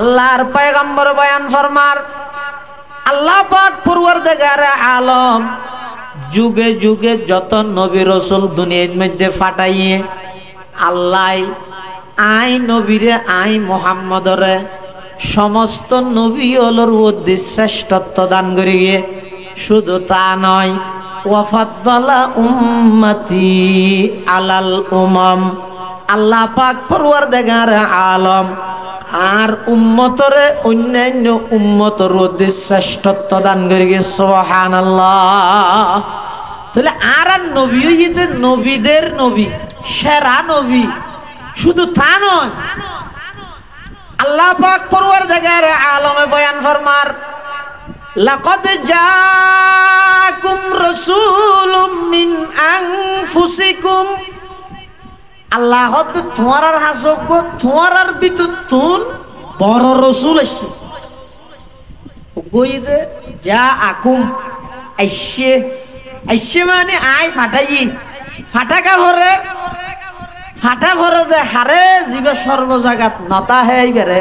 আল্লাহর পয়গম্বর বয়ান ফরমার আল্লাহ পাক পরওয়ারদিগার আলম যুগে যুগে যত নবী রাসূল দুনিয়ার মধ্যে ফাটাইয়ে আল্লাহ আই নবীরে আই মুহাম্মদরে সমস্ত নবী হলোর উদ্দেশ্য শ্রেষ্ঠত্ব দান করে গিয়ে শুধু তা নয় ওয়াফাদ্দালা উম্মতি আলাল উমাম আল্লাহ পাক পরওয়ারদিগার আলম আর উম্মতরে অন্যান্য উম্মতর উদ্দেশ্য শ্রেষ্ঠত্ব দান করে গিয়ে সুবহানাল্লাহ। তাহলে আর নবী হইতে নবীদের নবী সেরা নবী শুধু তা নয় আল্লাহ পাক পরওয়ারদিগার আলমে বয়ান ফরমার লাকাদ জাআকুম রাসূলুম মিন আনফুসিকুম আল্লাহ তোমার হাসক তোমার ভিতর তুন বড় রাসূল আসছে গইদে যা আকুম আইসে আইসে মানে আই ফাটাই ফাটাকা ভরে ফাটা ভরে দে হারে জীবে সর্ব জায়গাত নতা হে এইবারে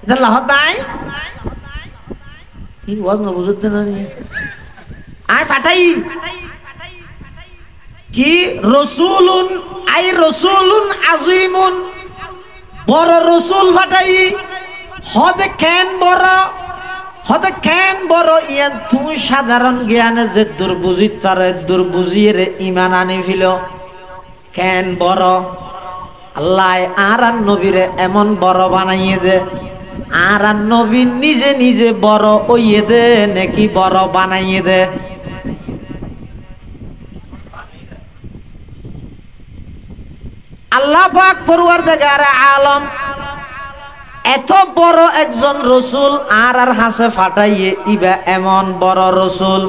এটা লাহত নাই কি ওয়াজ না বুঝতে না আই ফাটাই কি রাসূলুন আই রাসূলুন আযীমুন বড় রাসূল ফাটাই হদে কেন বড় ইয়ান তুই সাধারণ জ্ঞানে যে দুর্বুঝি তারে দুর্বুঝিয়ে ঈমান আনি ফিল কেন বড় আল্লাহ আর নবীরে এমন বড় বানাইয়ে দে আর নবী নিজে নিজে বড় ওইয়ে দে নাকি বড় বানাইয়ে দে আল্লাহ পাক পরওয়ারদিগার আলম এত বড় একজন রাসূল আর হাসে ফাটাইয়ে ইবা এমন বড় রাসূল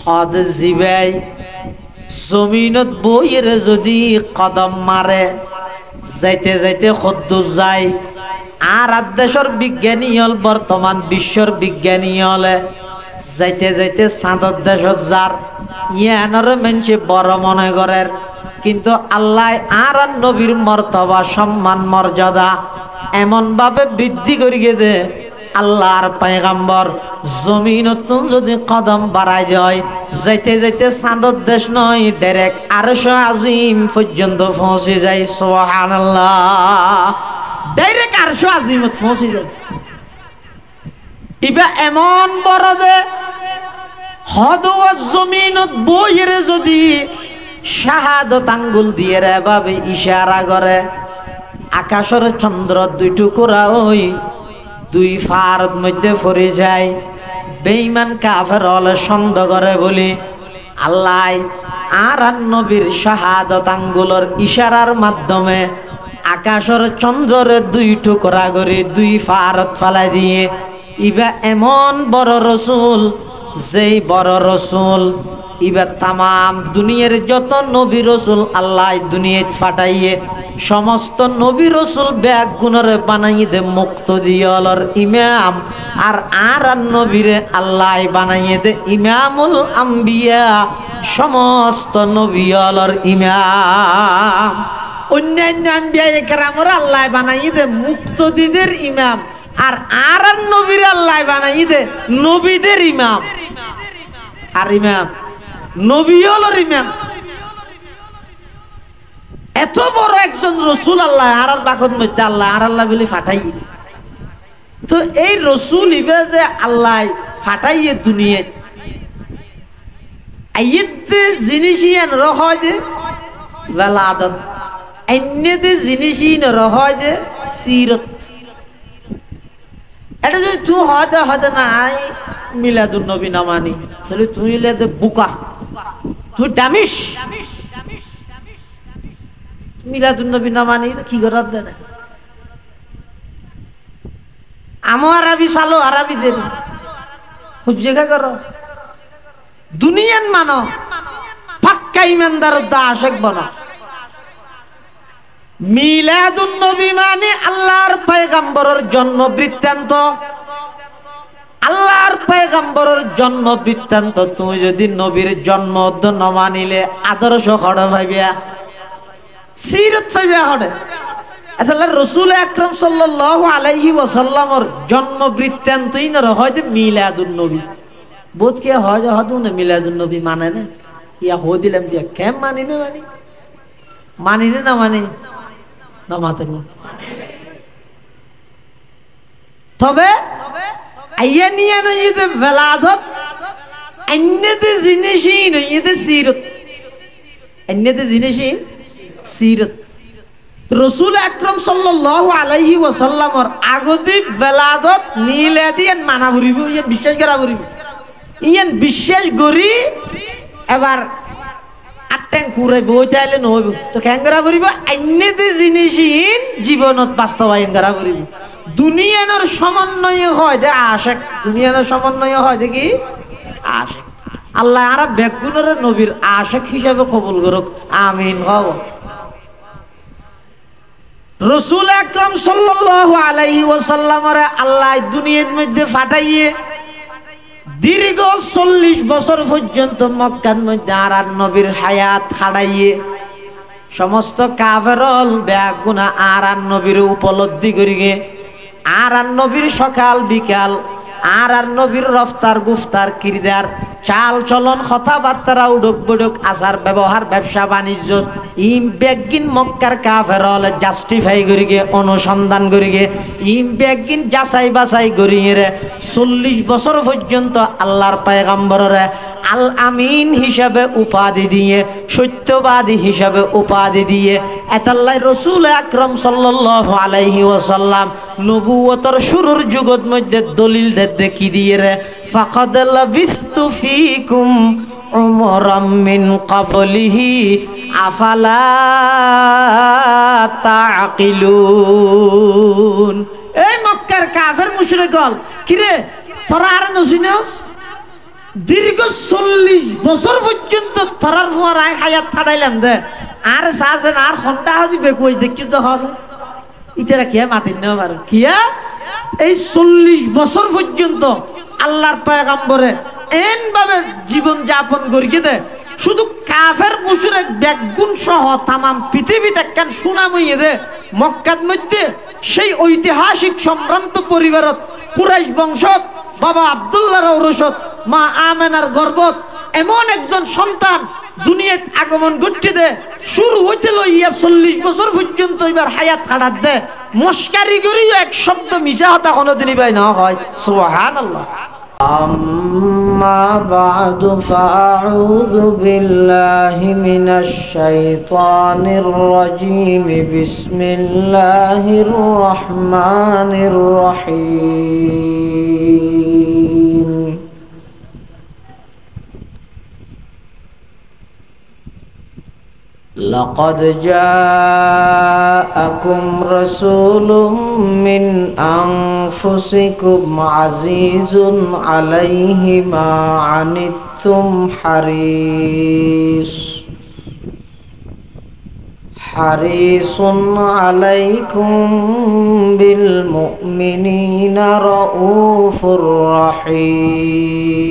হদ জিবাই জমিনত বইরে যদি কদম মারে যাইতে যাইতে খদ্দুস যায় আর দেশের বিজ্ঞানী হল বর্তমান বিশ্বর বিজ্ঞানী হলে যাইতে যাইতে চাঁদর দেশত যার ইয়ানরে মানুষে বড় মনে করের কিন্তু আল্লাহ আর নবীর মর্তবা সম্মান মর্যাদা এমন ভাবে বৃদ্ধি করিয়ে দে আল্লাহর পয়গম্বর জমিনত যদি কদম বাড়াই দেয় যাইতে যাইতে চাঁদর দেশ নয় ডাইরেক্ট আরশ আজিম পর্যন্ত পৌঁছে যায় সুবহানাল্লাহ ডাইরেক্ট আরশ আজিমত পৌঁছে যায় ইবা এমন বড় দে হদ জমিনত বইরে যদি শাহাদত আঙ্গুল দিয়ে রে ভাবে ইশারা করে আকাশের চন্দ্র দুই টুকরা ওই দুই ফারত মধ্যে পড়ে যায় বেঈমান কাফের হলে সন্দেহ করে বলি আল্লাহ আর নবীর শাহাদত আঙ্গুলের ইশারার মাধ্যমে আকাশের চন্দ্রের দুই টুকরা করে দুই ফারত ফালাই দিয়ে ইবা এমন বড় রাসূল যেই বড় রাসূল ইবা তামাম দুনিয়ার যত নবী রাসূল আল্লাহ দুনিয়াত ফাটাইয়ে সমস্ত নবী রাসূল ব্যাগ গুণরে বানাই দে মুক্ত দিয়লর ইমাম আর নবীরে আল্লাহ বানাইয়ে দে ইমামুল আম্বিয়া সমস্ত নবীলর ইমাম অন্যান্য আম্বিয়া একরামর আল্লাহ বানাইয়ে দে মুক্তদিদের ইমাম আর নবীর আল্লাহ বানাই দে নবীদের ইমাম আর ইমাম নবী হলোর ইমাম এত বড় একজন রাসূল আল্লাহ আর বাকত মধ্যে আল্লাহ আর আল্লাহ বলে ফাটাই তো এই রাসূল ইবে যে আল্লাহ ফাটাইয়ে দুনিয়া আইতে জিনিসিয়ান রহয় দে ওয়ালাদত এন্নেতে জিনিসিন রহয় দে সিরত এটা যদি তুই হয়তো না আই মিলাদুন নবী না মানি তাহলে তুই লেদে বুকা তুই ডামিস মিলাদুন নবী না মানি কি করার দে আমো আরবি সালো আরবি দেন হুজ্জেগা করো দুনিয়ান মানো পাক্কা ইমানদার দাশক বনা মিলাদুন নবী মানে আল্লাহর পয়গম্বরের জন্ম বৃত্তান্ত আল্লাহর পয়গম্বরের জন্ম বৃত্তান্ত তুমি যদি নবীর জন্ম না মানিলে আদর্শ হড় ভাইবিয়া সিরত ভাইবিয়া হড়ে তাহলে রাসূল আকরাম সাল্লাল্লাহু আলাইহি ওয়াসাল্লামের জন্ম বৃত্তান্তই না হয়তো মিলাদুন নবী বোধ কে হয় হদুন মিলাদুন নবী মানে না ইয়া হো দিলাম দিয়া কেম মানি না মানি না মাতের তবে আইয়া নিয়ে নইতে বেলাদত অন্যতে জিনিসই নইতে সিরত অন্যতে জিনিসই সিরত রাসূল আকরাম সাল্লাল্লাহু আলাইহি ওয়াসাল্লামের আগতে বেলাদত নিলে দিয়েন মানা ভরিব ইয়া বিশ্বাস করা ভরিব ইয়ান বিশ্বাস করি এবার আট্টাং কুরে বই চাইলে নহইব তো কেন করা ভরিব অন্যতে জিনিসহীন জীবনত বাস্তবায়ন করা ভরিব দুনিয়ার সমন্বয় হয় যে আশিক দুনিয়ার সমন্বয় হয় যে কি আশিক আল্লাহ আর বেগুনের নবীর আশিক হিসাবে কবুল করুক আমিন হও রাসূল আকরাম সাল্লাল্লাহু আলাইহি ওয়াসাল্লামের আল্লাহ দুনিয়ার মধ্যে পাঠাইয়ে দীর্ঘ 40 বছর পর্যন্ত মক্কার মধ্যে আর নবীর হায়াত হারাইয়ে সমস্ত কাফেরল বেগুনা আর নবীর উপলব্ধি করিগে আর নবীর সকাল বিকাল আর নবীর রফতার গুফতার কিরদার চাল চলন কথাবার্তা উডক বডক আচার ব্যবহার ব্যবসা বাণিজ্য ইম বেগিন মক্কার কাফেরল জাস্টিফাই করিগে অনুসন্ধান করিগে ইম বেগিন যাচাই বাছাই করিয়ে 40 বছর পর্যন্ত আল্লাহর পয়গম্বররে আল আমিন হিসাবে উপাধি দিয়ে সত্যবাদী হিসাবে উপাধি দিয়ে এতাল্লাই রাসূল আকরাম সাল্লাল্লাহু আলাইহি ওয়াসাল্লাম নবুয়তর শুরুর যুগত মধ্যে দলিল দেখি দিয়ে রে ফাকাদ লাবিস্তু ফিকুম উমরাম মিন ক্বাবলিহি আফালা তাআকিলুন এই মক্কার কাফের মুশরিকল কিরে তোরা আর নসিনস দীর্ঘ 40 বছর পর্যন্ত থরার ফোয়ার হায়াত ছাড়াইলাম দে আর সাসেন আর ঘন্টা হদি বেকুই দেখি তো হস ইতারা কিয়া মাতিন না পারে কিয়া এই 40 বছর পর্যন্ত আল্লাহর পয়গম্বরে এন ভাবে জীবন যাপন করিয়ে দে শুধু কাফের মুশরিক বেগুন সহ तमाम পৃথিবীতে একখান সুনাম হইয়ে দে মক্কার মধ্যে সেই ঐতিহাসিক সম্ভ্রান্ত পরিবারত কুরাইশ বংশত বাবা আব্দুল্লাহর ঔরসত মা আমেনার গর্ভত এমন একজন সন্তান দুনিয়াত আগমন ঘটছে দে শুরু হইতে লইয়া 40 বছর পর্যন্ত এবার হায়াত খাড়াত দে মস্কারি করিও এক শব্দ মিছা হতা কোনোদিনই ভাই না হয় সুবহানাল্লাহ আম্মা বা'দু ফাআউযু বিল্লাহি মিনাশ শাইতানির রাজীম বিসমিল্লাহির রহমানির রহিম لقد جاءكم رسول من أنفسكم عزيز عليه ما عنتم حريص عليكم بالمؤمنين رؤوف رحيم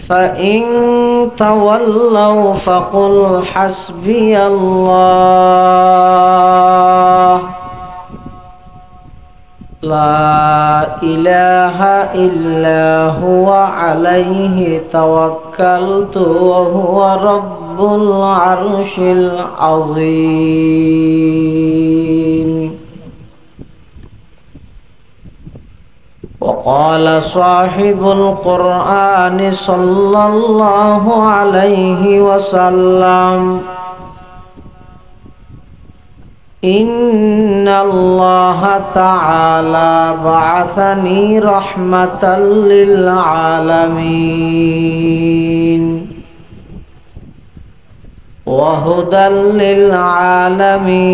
فإن تولوا فقل حسبي الله لا إله إلا هو عليه توكلت وهو رب العرش العظيم وقال صاحب القرآن صلى الله عليه وسلم إن الله تعالى بعثني رحمة للعالمين وهدى للعالمين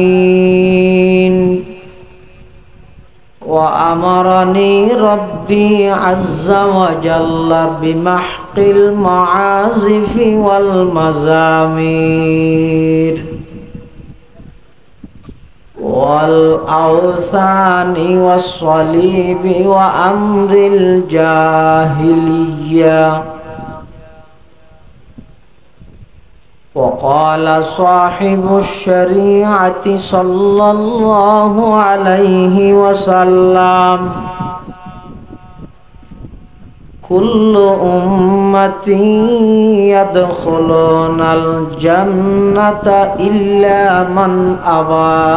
وأمرني ربي عز وجل بمحق المعازف والمزامير والأوثان والصليب وأمر الجاهلية وقال صاحب الشريعة صلى الله عليه وسلم كل أمتي يدخلون الجنة إلا من أبى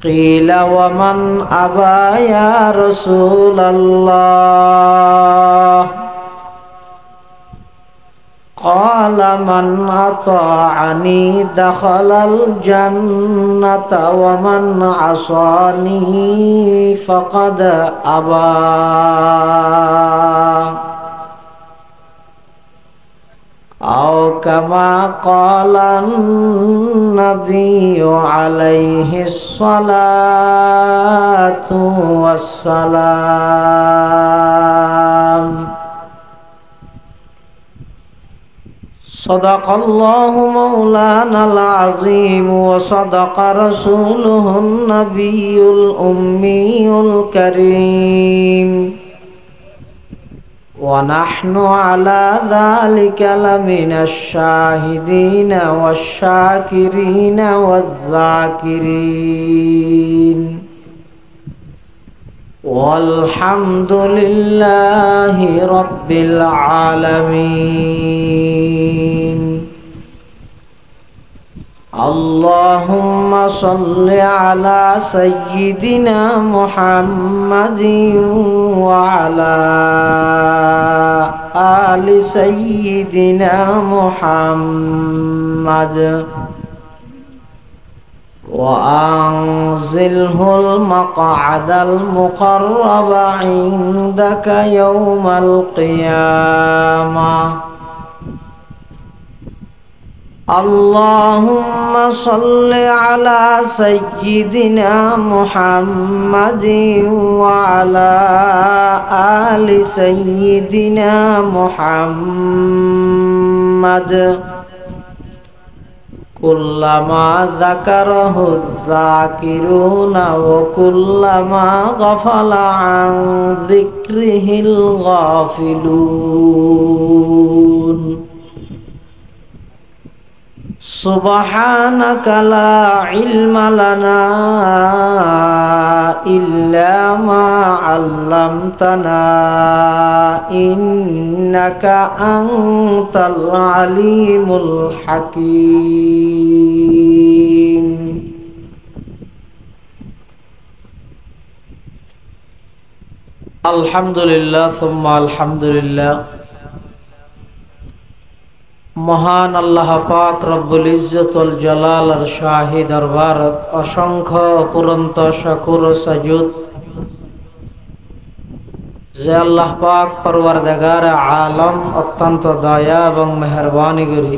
قيل ومن أبى يا رسول الله قال من أطاعني دخل الجنة ومن عصاني فقد أبى أو كما قال النبي عليه الصلاة والسلام صدق الله مولانا العظيم وصدق رسوله النبي الأمي الكريم ونحن على ذلك لمن الشاهدين والشاكرين والذاكرين والحمد لله رب العالمين اللهم صل على سيدنا محمد وعلى آل سيدنا محمد وأنزله المقعد المقرب عندك يوم القيامة اللهم صل على سيدنا محمد وعلى آل سيدنا محمد كلما ذكره الذاكرون وكلما غفل عن ذكره الغافلون سبحانك لا علم لنا إلا ما علمتنا إنك أنت العليم الحكيم الحمد لله ثم الحمد لله মহান আল্লাহ পাক রব্বুল ইজ্জত ওয়াল জালালের শাহী দরবারত অসংখ্য অপুরন্ত শুকর ও সাজুদ যে আল্লাহ পাক পরওয়ারদিগার আলম অত্যন্ত দয়া এবং মেহেরবানি করি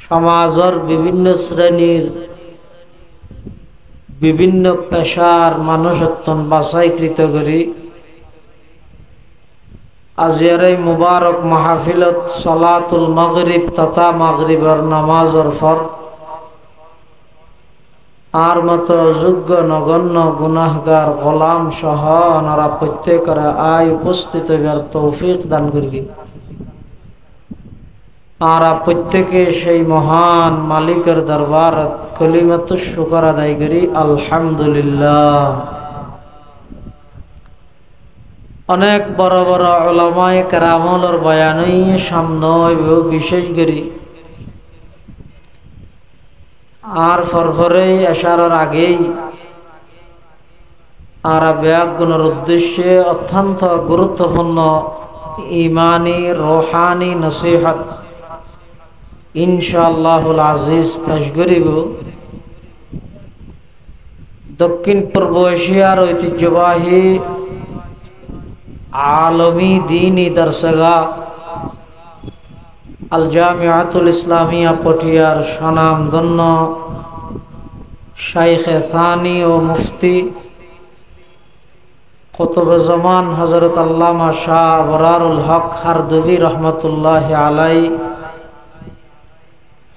সমাজের বিভিন্ন শ্রেণীর বিভিন্ন পেশার মানুষ অত্যন্ত বাছাইকৃত করি আজের এই মুবারক মাহফিলত সালাতুল মাগরিব তথা মাগরিবের নামাজের পর আর মতো যোগ্য নগণ্য গুনাহগার গোলাম সহ ওনারা প্রত্যেকের আয় উপস্থিত হইবার তৌফিক দান করি আর প্রত্যেকে সেই মহান মালিকের দরবারত কলিমাতুশ শুকর আদায় করি আলহামদুলিল্লাহ। অনেক বড় বড় উলামায়ে কেরামর বয়ানই সামনে বিশেষ করি আর ফরফরে এশারার আগেই আর ব্যাগুণের উদ্দেশ্যে অত্যন্ত গুরুত্বপূর্ণ ইমানি রোহানি নসিহত ইনশাআল্লাহুল আজিজ পেশ করিব। দক্ষিণ পূর্ব এশিয়ার ঐতিহ্যবাহী আলমী দীনী দরসগাহ আল জামিয়াতুল ইসলামিয়া পটিয়ার স্বনামধন্য শাইখে থানি ও মুফতি কুতুবে জামান হযরত আল্লামা শাহ আবরারুল হক হারদুবি রহমতুল্লাহি আলাইহি,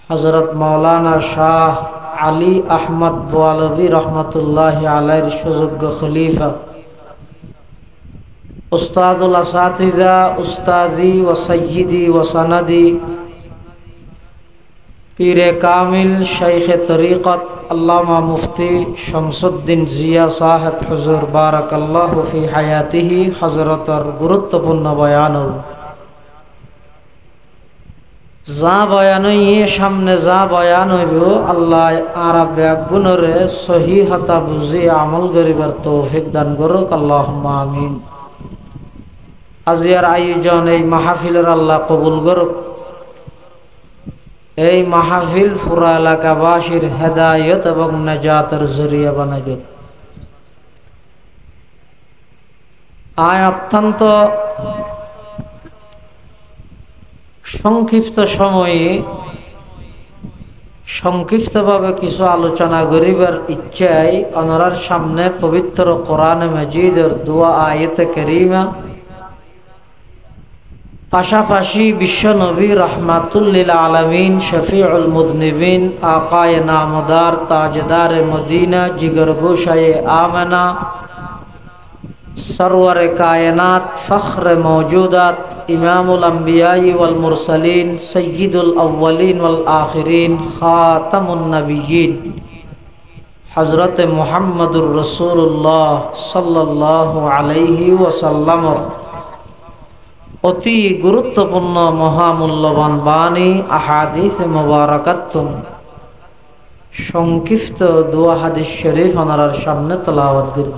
হযরত মাওলানা শাহ আলী আহমদ বোয়ালভী রহমতুল্লাহি আলাইহির সুযোগ্য খলিফা উস্তাদুল আসাতিজা উস্তাদি ওয়া সাইয়্যিদি ওয়া সানাদি পীরে কামিল শাইখে তরিকত আল্লামা মুফতি শামসুদ্দিন জিয়া সাহেব হুজুর বারাকাল্লাহু ফি হায়াতিহি হযরতর গুরুত্বপূর্ণ বয়ান যা বয়ান সামনে যা বয়ান হইব আল্লাহ আরা ব্যাগুণরে সহিহতা বুঝি আমল করিবার তৌফিক দান করুক আল্লাহুম্মা আমিন। আজিয়ার আয়োজন এই মাহফিলের আল্লাহ কবুল করুক। এই মাহফিল পুরা এলাকাবাসীর হেদায়ত এবং নাজাতের জরিয়া বানাই দেব। অত্যন্ত সংক্ষিপ্ত সময়ে সংক্ষিপ্তভাবে কিছু আলোচনা করিবার ইচ্ছায় অনরার সামনে পবিত্র কোরআনে মাজিদের দোয়া আয়াতে কারীমা পাশাপাশি বিশ্ব নবী রাহমাতুল লিল আলামিন শফিউল মুযনিবিন আকায়ে নামদার তাজদারে মদিনা জিগর গোশায়ে আমেনা সরওয়ারে কায়নাত ফখরে মওজুদাত ইমামুল আম্বিয়াই ওয়াল মুরসালিন সয়্যিদুল আউয়ালিন ওয়াল আখিরিন খাতামুন নবিয়্যিন হযরত মুহাম্মদুর রাসূলুল্লাহ সাল্লাল্লাহু আলাইহি ওয়াসাল্লাম অতি গুরুত্বপূর্ণ মহামূল্যবান বাণী আহাদিস মুবারাকাতুন সংক্ষিপ্ত দোয়া হাদিস শরীফ ওনার সামনে তেলাওয়াত করব।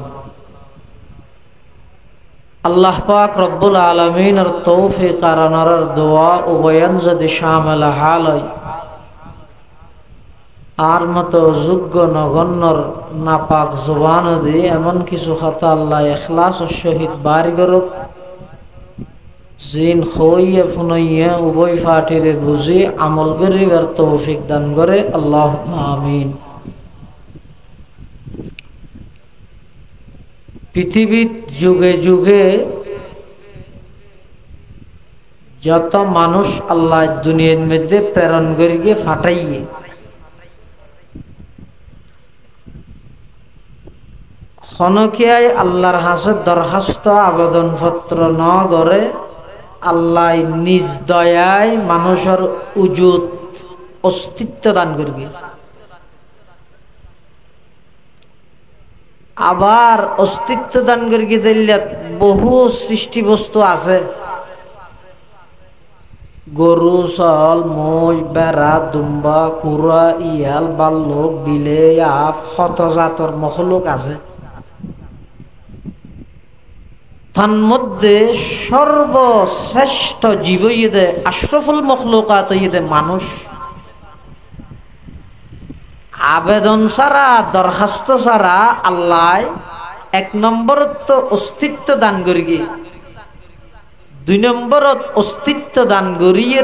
আল্লাহ পাক রব্বুল আলামিনের তৌফিক আর ওনার দোয়া উভয়ন যদি শামিল হয় আর মতো যোগ্য নগণ্যর নাপাক জবান দিয়ে এমন কিছু কথা আল্লাহ ইখলাসের সহিত বাড়ি করুক জিন খইয়ে ফুনইয়ে উভয় ফাটিরে বুঝি আমল করিবার তৌফিক দান করে আল্লাহুম্মা আমিন। পৃথিবীর যুগে যুগে যত মানুষ আল্লাহ দুনিয়ার মধ্যে প্রেরণ করে গিয়ে ফাটাইয়ে খনকিয়ায় আল্লাহর হাসে দরখাস্ত আবেদন পত্র ন করে আল্লাহ নিজ দয়ায় মানুষের উজুত অস্তিত্ব দান করবে। আবার অস্তিত্ব দান করিয়ে দিলে বহু সৃষ্টি বস্তু আছে, গরু ছাগল মই বেড়া দুম্বা কুড়া ইয়াল বাল্লুক বিলে আফ শত জাতর মখলুক আছে। তার মধ্যে সর্বশ্রেষ্ঠ জীব ইয়েদে আশরাফুল মখলুকাত ইয়েদে মানুষ। আবেদন ছাড়া দরখাস্ত ছাড়া আল্লাহ এক নম্বরত তো অস্তিত্ব দান করি, দুই নম্বরত অস্তিত্ব দান করিয়ে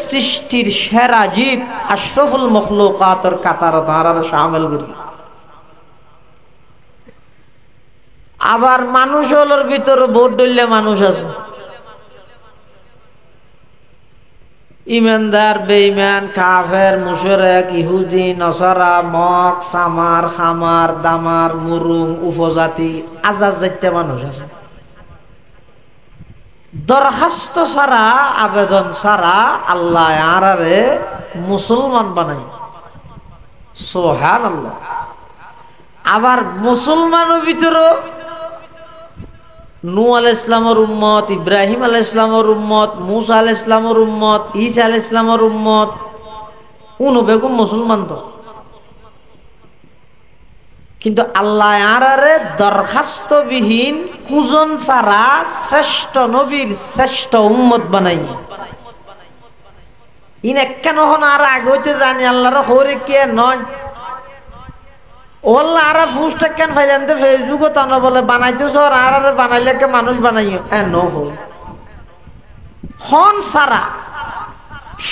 সৃষ্টির সেরা জীব আশরাফুল মখলুকাতর কাতার তাঁর শামিল করি। আবার মানুষ হলোর ভিতরে বহুত ডলে মানুষ আছে, ইমানদার বেঈমান কাফের মুশরিক ইহুদি নসারা মক সামার খামার দামার মুরুং উপজাতি আজাদ জাতীয় মানুষ আছে। দরখাস্ত ছাড়া আবেদন ছাড়া আল্লাহ আরারে মুসলমান বানাই, সুবহানাল্লাহ। আবার মুসলমানের ভিতরে নূহ আলাইহিস সালামের উম্মত, ইব্রাহিম আলাইহিস সালামের উম্মত, মূসা আলাইহিস সালামের উম্মত, ঈসা আলাইহিস সালামের উম্মত, উনো বেগম মুসলমান তো। কিন্তু আল্লাহ আরারে দরখাস্তবিহীন কুজন ছাড়া শ্রেষ্ঠ নবীর শ্রেষ্ঠ উম্মত বানাই। ইন কেন হন আর আগে হইতে জানি আল্লাহর হরে কে নয় ওল্লা আরা ফুসটা কেন ফাইলেন ফেসবুকও তা বলে বানাইতেছ আর বানাইলে কে মানুষ বানাইও হন সারা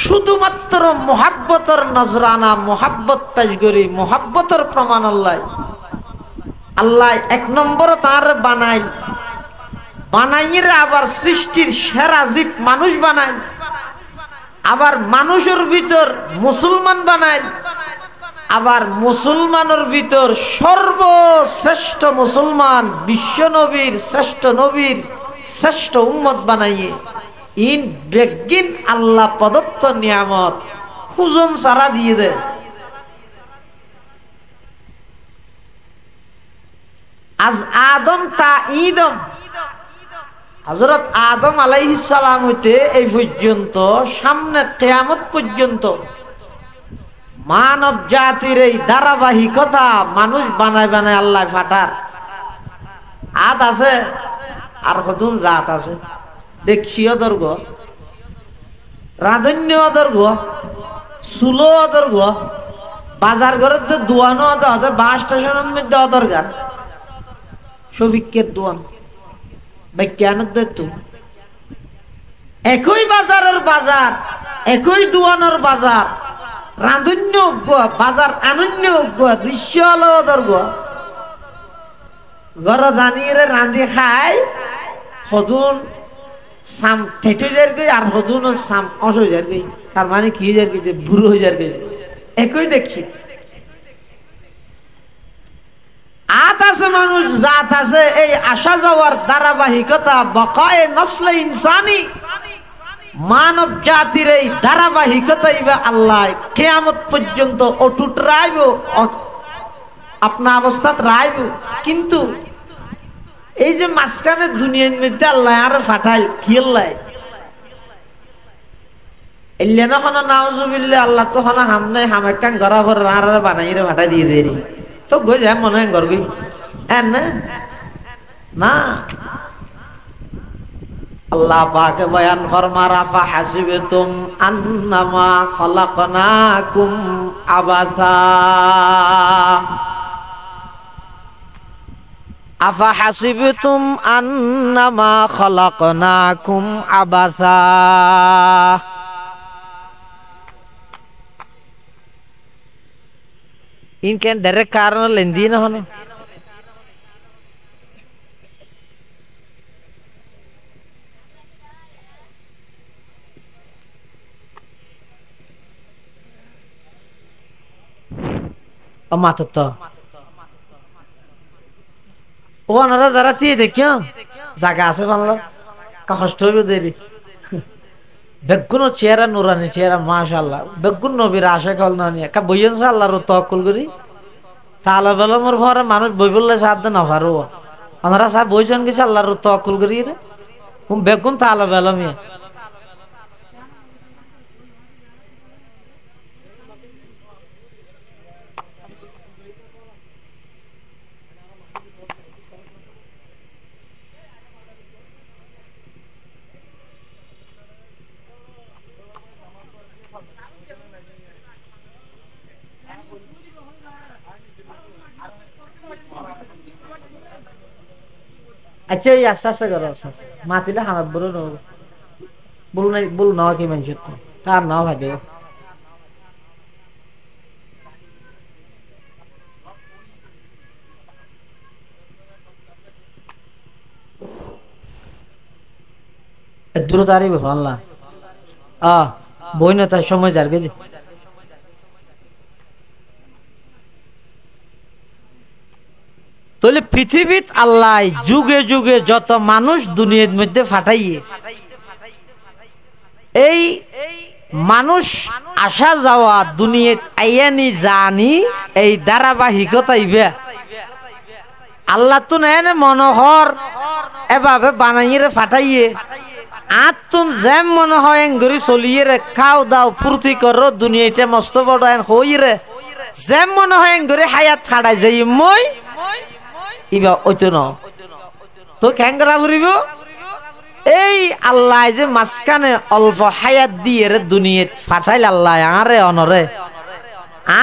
শুধুমাত্র মোহাব্বতের নজরানা মোহাব্বত পেশ করি, মোহাব্বতের প্রমাণ আল্লাহ আল্লাহ এক নম্বর তার বানাই বানাইরে আবার সৃষ্টির সেরা জীব মানুষ বানাই, আবার মানুষের ভিতর মুসলমান বানাই, আবার মুসলমানের ভিতর সর্বশ্রেষ্ঠ মুসলমান বিশ্ব নবীর শ্রেষ্ঠ নবীর শ্রেষ্ঠ উম্মত বানাইয়ে ইন বেগিন আল্লাহ প্রদত্ত নিয়ামত খুজন সারা দিয়ে দেয়। আজ আদম তা ঈদম, হযরত আদম আলাইহিস সালাম হইতে এই পর্যন্ত সামনে কিয়ামত পর্যন্ত মানব জাতির এই ধারাবাহিকতা মানুষ বানায় বানায় আল্লাহ ফাটার আদ আছে আর কতন জাত আছে। দেখছিও দর্গ, রাধন্য দর্গ, সুলো দর্গ, বাজার ঘরের তো দোয়ানো আছে, বাস স্টেশনের মধ্যে অদরকার শফিকের দোয়ান বিজ্ঞানের দেখতো একই বাজারের বাজার, একই দোয়ানোর বাজার, রাঁধন্য বাজার আনন্য দৃশ্য হলো দর্গ ঘর জানিয়ে রাঁধি খায় সদুন সাম ঠেঠে যার গই আর সদুন সাম অস হয়ে যার গই, তার মানে কি যার গই যে বুড়ো হয়ে যার গই একই দেখি। আত আছে মানুষ জাত আছে, এই আসা যাওয়ার ধারাবাহিকতা বকায়ে নসলে ইনসানি মানব জাতির এই ধারাবাহিকতাই বা আল্লাহ কিয়ামত পর্যন্ত অটুট রাইব, আপনা অবস্থাত রাইব। কিন্তু এই যে মাঝখানে দুনিয়ার মধ্যে আল্লাহ আর ফাটাইল কি আল্লাহ এলিয়ানা খানা নাউজুবিল্লাহ আল্লাহ তো খানা হামনে হামেকান গড়া ভর আর বানাইরে ফাটাই দিয়ে দেরি তো গই যায় মনে হয় গর্বি না না। আল্লাহ পাক বয়ান ফরমা রাফা হাসিবতুম আন্নামা খলাকনাকুম আবাসা আফা হাসিবতুম আন্নামা খলাকনাকুম আবাসা। ইনকেন ডাইরেক্ট কারণ লেন্দি না হনো মাত তো ওনারা যারা দিয়ে দেখিও জায়গা আছে বাংলা কষ্ট হইব দেরি বেগুন চেহারা নুরানি চেহারা মাশাআল্লাহ বেগুন নবীর আশা কল না নিয়ে কা বইন আল্লাহর তাওয়াক্কুল করি তাআলা বলে মোর ঘরে মানুষ বই বললে সাধ্য না পারো ওনারা সব বইজন গেছে আল্লাহর তাওয়াক্কুল করি রে বেগুন তাআলা বলে মিয়া আচ্ছা এই আস্তে আস্তে করো আস্তে আস্তে মাতিলে হামার বলো ন বল নাই বল না কি মানুষ তো তার না ভাই দেব দূর দাঁড়িয়ে ভাল্লা বই না তার সময় যার গে তাহলে পৃথিবীত আল্লাহ যুগে যুগে যত মানুষ দুনিয়ার মধ্যে ফাটাইয়ে এই মানুষ আসা যাওয়া দুনিয়াত আইয়ানি জানি এই ধারাবাহিকতা ইবে আল্লাহ তো নেয় মনোহর এভাবে বানাইয়ে ফাটাইয়ে আর তুন যেম মনে হয় এঙ্গরি চলিয়ে রে খাও দাও ফুর্তি করো দুনিয়াটা মস্ত বড় হই রে যেম মনে হয় এঙ্গরি হায়াত খাড়াই যাই মই ইবা ওইতো ন তো ক্যাংরা ফুরিব এই আল্লাহ যে মাঝখানে অল্প হায়াত দিয়ে রে দুনিয়াত ফাটাইল আল্লাহ আরে অনরে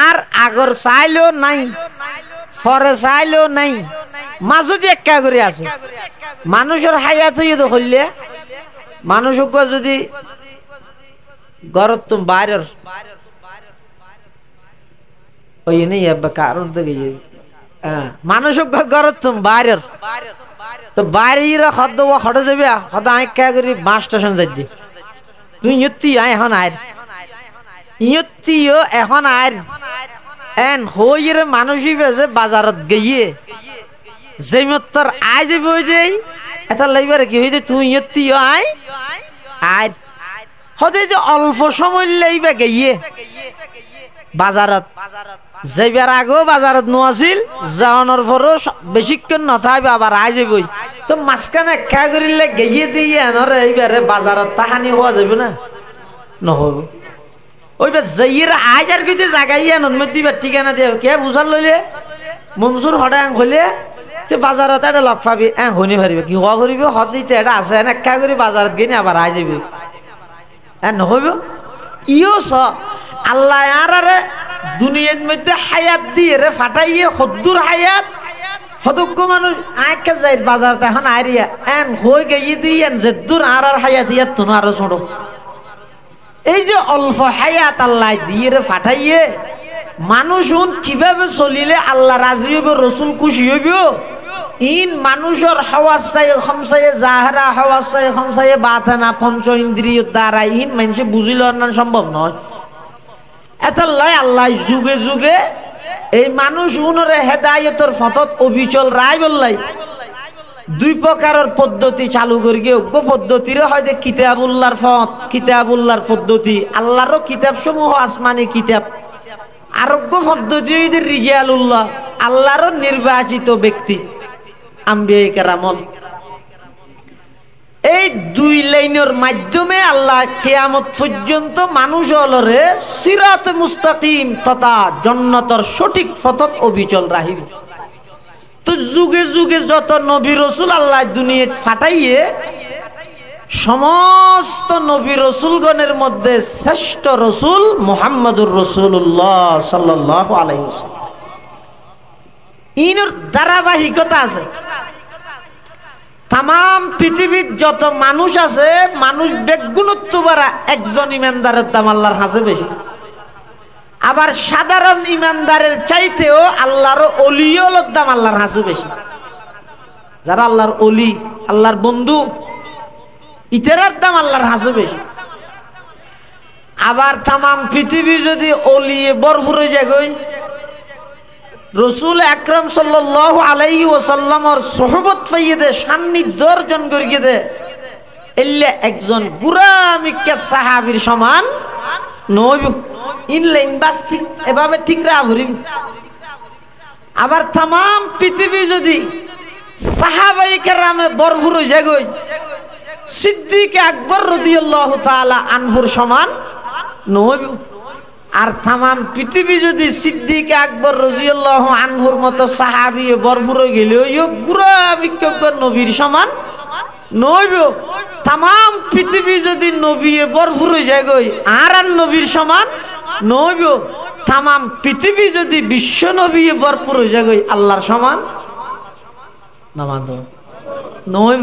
আর আগর চাইলেও নাই ফরে চাইলেও নাই মাঝদি একা করে আছে মানুষের হায়াত হইয়ে তো হইলে মানুষ যদি গরত তুমি বাইরের ওই নেই কারণ তো গিয়ে মানুষ গরত তুমি বাইরের তো বাইরে হদ হটে যাবে হদ আঁকা করি বাস স্টেশন যাই দি তুই ইয়ত্তি এখন আয় ইয়ত্তিও এখন আয় এন হইরে মানুষই বেজে বাজারত গিয়ে যে মতর আয় যাবে ওই দেই এটা লাইবারে কি হইতে তুই ইয়তি আই আই হতে যে অল্প সময় লাইবা গিয়ে বাজারত যাইবার আগেও বাজারত নোয়াছিল যাওয়ানোর পরও বেশিক্ষণ নথাইবে আবার আই যাবই তো মাঝখানে একা করিলে গিয়ে দিয়ে আনরে এইবারে বাজারত তাহানি হওয়া যাবে না নহব ওইবার যাইয়ের আজ আর কিন্তু জাগাই আনন্দ দিবার ঠিকানা দিয়ে কে বুঝার লইলে মনসুর হঠাৎ আং হইলে তো বাজারত একটা লগ পাবি হনি পারিবে কি হওয়া করিব হত দিতে এটা আছে একা করে বাজারত গিয়ে আবার আই যাবি নহব ইও স আল্লাহ আর দুনিয়ার মধ্যে হায়াত দিয়ে রে ফাটাইয়ে হদ্দুর হায়াত হতজ্ঞ মানুষ আঁকে যাই বাজার এখন আইরিয়া এন হয়ে গিয়ে দিয়ে যেদুর আর হায়াত ইয়াত তো আরো ছোট এই যে অল্প হায়াত আল্লাহ দিয়ে রে ফাটাইয়ে মানুষ কিভাবে চলিলে আল্লাহ রাজি হইব রসুল খুশি হইব ইন মানুষের হাওয়াজ চাই খমসাইয়ে জাহরা হাওয়াজ চাই খমসাইয়ে বাথানা পঞ্চ ইন্দ্রিয় দ্বারা ইন মানুষে বুঝিল না সম্ভব নয় এতাল্লাই আল্লাহ যুগে যুগে এই মানুষ উনরে হেদায়তর ফতত অবিচল রায় বললাই দুই প্রকারের পদ্ধতি চালু করি অজ্ঞ পদ্ধতির হয়তো কিতাবুল্লাহর ফত কিতাবুল্লাহর পদ্ধতি আল্লাহরও কিতাব সমূহ আসমানি কিতাব আরোগ্য পদ্ধতি রিজালুল্লাহ আল্লাহরও নির্বাচিত ব্যক্তি আম্বিয়া কেরামত এই দুই লাইনের মাধ্যমে আল্লাহ কিয়ামত পর্যন্ত মানুষ হলরে সিরাত মুস্তাকিম তথা জান্নাতের সঠিক পথত অবিচল রাহিব তো যুগে যুগে যত নবী রাসূল আল্লাহ দুনিয়াত ফাটাইয়ে সমস্ত নবী রাসূলগণের মধ্যে শ্রেষ্ঠ রাসূল মুহাম্মদুর রাসূলুল্লাহ সাল্লাল্লাহু আলাইহি ওয়াসাল্লাম ইনর ধারাবাহিকতা আছে তাম পৃথিবীর যত মানুষ আছে মানুষ বেগুণত্ব বাড়া একজন ইমানদারের দাম আল্লাহর হাসে বেশি আবার সাধারণ ইমানদারের চাইতেও আল্লাহর ওলিয়র দাম আল্লাহর হাসে বেশি যারা আল্লাহর ওলি আল্লাহর বন্ধু ইতেরার দাম আল্লাহর হাসে বেশি আবার তাম পৃথিবী যদি ওলিয়ে ভরপুর হয়ে যায় রসুল আকরাম সাল্লাল্লাহু আলাইহি ওয়াসাল্লামের সোহবত পাইয়ে দে সান্নিধ্য অর্জন করিয়ে দে এলে একজন গুরামিকা সাহাবীর সমান নইব ইনলাইন বাস ঠিক এভাবে ঠিক রাহরিম আবার তাম পৃথিবী যদি সাহাবায়ে কেরামে ভরপুর হয়ে যায় সিদ্দিক আকবর রাদিয়াল্লাহু তাআলা আনহুর সমান নইব আর তাম পৃথিবী যদি সিদ্দিক আকবর রাদিয়াল্লাহু আনহুর মতো সাহাবী ভরপুর হয়ে গেল গুরা বিজ্ঞ নবীর সমান নইব তাম পৃথিবী যদি নবী ভরপুর হয়ে যায় আর নবীর সমান নইব তাম পৃথিবী যদি বিশ্ব নবী ভরপুর হয়ে যায় আল্লাহর সমান নামাজ নইব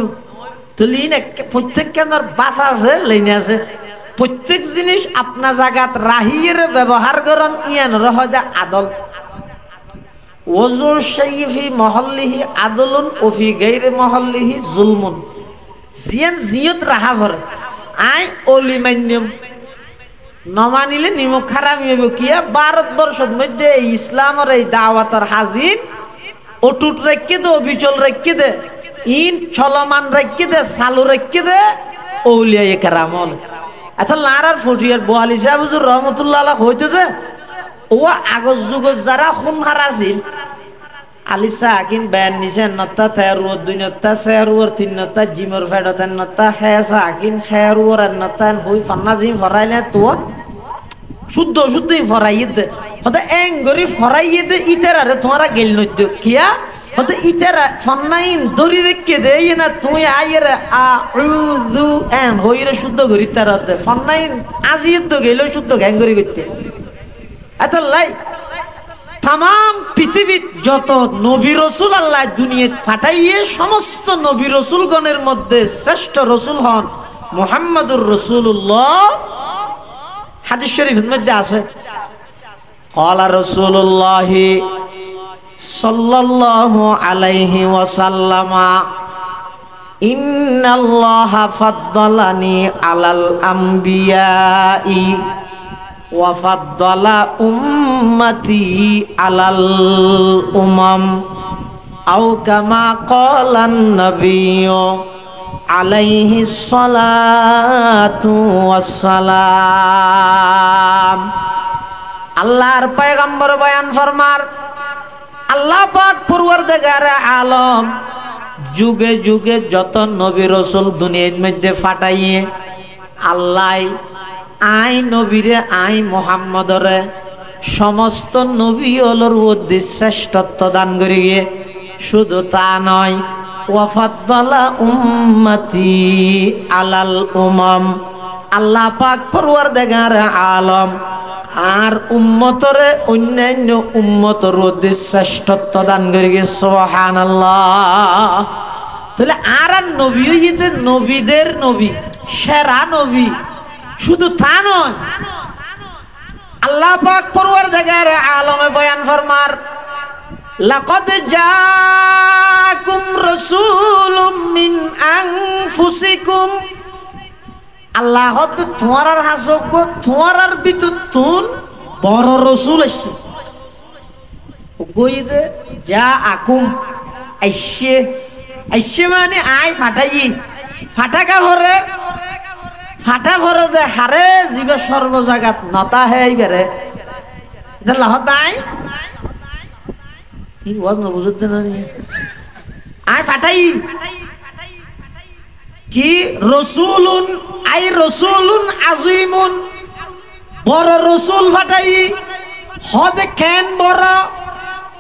তো লিন প্রত্যেক কেনার বাসা আছে লাইনে আছে প্রত্যেক জিনিস আপনা জায়গাত রাহিয়ের ব্যবহার করেন ইয়ান রহদা আদল ওযু শাইফি মহল্লিহি আদলুন ওফি গায়রি মহল্লিহি জুলমুন জিয়ান জিয়ত রাহা ভরে আই ওলি মান্যম নমানিলে নিমক খারাপ হইব কিয়া ভারতবর্ষের মধ্যে এই ইসলামের এই দাওয়াতের হাজির অটুট রেখে দে অবিচল রেখে দে ইন চলমান রেখে দে চালু রেখে দে ওলিয়া কেরামল আচ্ছা লারার ফটিয়ার বোয়ালি সাহেব হুজুর রহমতুল্লাহ আলাইহি হইতো দে ও আগজ যুগজ যারা খুনহার আছিল আলিসা কিন ব্যান নিছেন নতা থেরুর দুই নতা সেরুর তিন নতা জিমর ফেডতেন নতা হেসা কিন খেরুর নতান হই ফান্না জিম ফরাইলে তো শুদ্ধ শুদ্ধই ফরাইয়ে দে হতে এঙ্গরি ফরাইয়ে দে ইতেরারে তোমারা গেল নইতো কিয়া হতে ইতেরা ফান্নাইন দরি রেখে দে না তুই আইরে আউযু এন হইরে শুদ্ধ করি তারাতে ফান্নাইন আজিয়ে তো গেল শুদ্ধ গ্যাঙ্গরি করতে এত লাই তাম পৃথিবীর যত নবী রাসূল আল্লাহ দুনিয়াত ফাটাইয়ে সমস্ত নবী রাসূলগণের মধ্যে শ্রেষ্ঠ রাসূল হন মুহাম্মদুর রাসূলুল্লাহ হাদিস শরীফের মধ্যে আছে ক্বালা রাসূলুল্লাহ সাল্লাল্লাহু আলাইহি ওয়াসাল্লাম ইন্নাল্লাহা ফাদ্দালানি আলাল আমবিয়াই ওয়া ফাদ্দালা উম্মতি আলাল উমাম আও কামা ক্বালান নাবিয়্যু আলাইহিস সালাতু ওয়াসসালাম। আল্লাহর পয়গম্বর বয়ান ফরমার, আল্লাহ পাক পরওয়ারদিগারে আলম যুগে যুগে যত নবী রাসূল দুনিয়ার মধ্যে ফাটাইয়ে আল্লাহ আই নবীরে আই মুহাম্মদরে সমস্ত নবী হলোর মধ্যে শ্রেষ্ঠত্ব দান করে গিয়ে শুধু তা নয়, ওয়াফাদ্দালা উম্মতি আলাল উমাম, আল্লাহ পাক পরওয়ারদিগারে আলম আর উম্মতরে অন্যান্য উম্মতর মধ্যে শ্রেষ্ঠত্ব দান করে গিয়ে সুবহানাল্লাহ। তাহলে আর নবী হইতে নবীদের নবী, সেরা নবী, শুধু তা নয়, আল্লাহ পাক পরওয়ারদিগারে আলমে বয়ান ফরমার, লাকাদ জাআকুম রাসূলুম মিন আনফুসিকুম, আল্লাহ তোমার হাসক তোমার ভিতর তুন বড় রসুল আসছে। কইদে যা আকুম আইসে, আইসে মানে আই ফাটাই, ফাটাকা ভরে, ফাটা ভরে দে হারে জীবে সর্বজাগাত নতা হে বেরে লাহত নাই কি ওয়াজ না বুঝতে না আই ফাটাই কি রসুলুন আই রসুলুন আজিমুন, বড় রসুল ফাটাই হদে কেন বড়,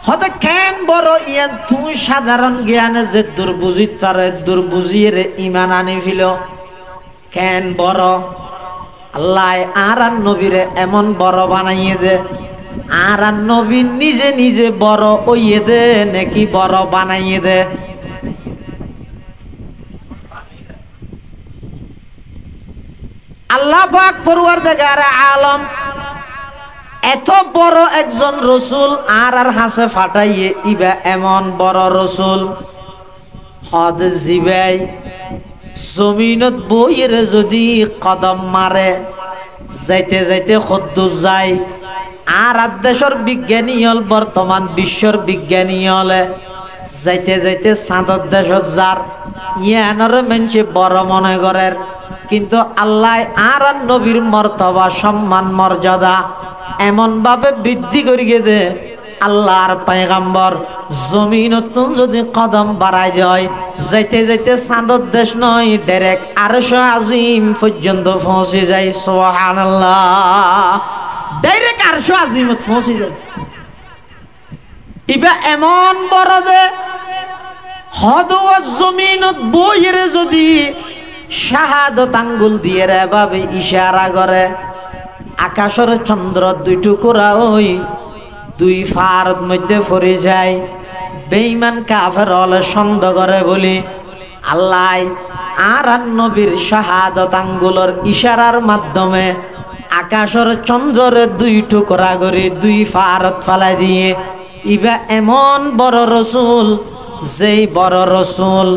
হদে কেন বড় ইয়ান তুই সাধারণ জ্ঞানে যে দুর্বুঝিত তারে দুর্বুঝিয়ে রে ইমান আনি ফিল কেন বড়। আল্লাহ আর নবীরে এমন বড় বানাইয়ে দে, আর নবী নিজে নিজে বড় ওইয়ে দে নাকি বড় বানাইয়ে দে। আল্লাহ পাক পরওয়ারদিগারে আলম এত বড় একজন রসুল আর হাসে ফাটাইয়ে ইবা এমন বড় রসুল হদ জিবাই জমিনত বইয়ের যদি কদম মারে যাইতে যাইতে খদ্দুর যায়। আর দেশের বিজ্ঞানী হল বর্তমান বিশ্বর বিজ্ঞানী হলে যাইতে যাইতে চাঁদর দেশত যার ইয়ানোর মানুষে বড় মনে করের, কিন্তু আল্লাহ আর নবীর মর্তবা সম্মান মর্যাদা এমন ভাবে বৃদ্ধি করিয়ে দে, আল্লাহর পয়গম্বর জমিনত যদি কদম বাড়াই দেয় যাইতে যাইতে চাঁদর দেশ নয় ডাইরেক্ট আরশ আজিম পর্যন্ত পৌঁছে যায়। সুবহানাল্লাহ, ডাইরেক্ট আরশ আজিমত পৌঁছে যায়। ইবা এমন বড় দে হদওয়া জমিনত বইরে যদি শাহাদত আঙ্গুল দিয়ে রে ভাবে ইশারা করে আকাশের চন্দ্র দুই টুকরা ওই দুই ফারদ মধ্যে পড়ে যায়। বেঈমান কাফের হলে সন্দেহ করে বলি আল্লাহ আর নবীর শাহাদত আঙ্গুলের ইশারার মাধ্যমে আকাশের চন্দ্রের দুই টুকরা করে দুই ফারদ ফালাই দিয়ে ইবা এমন বড় রসুল, যেই বড় রসুল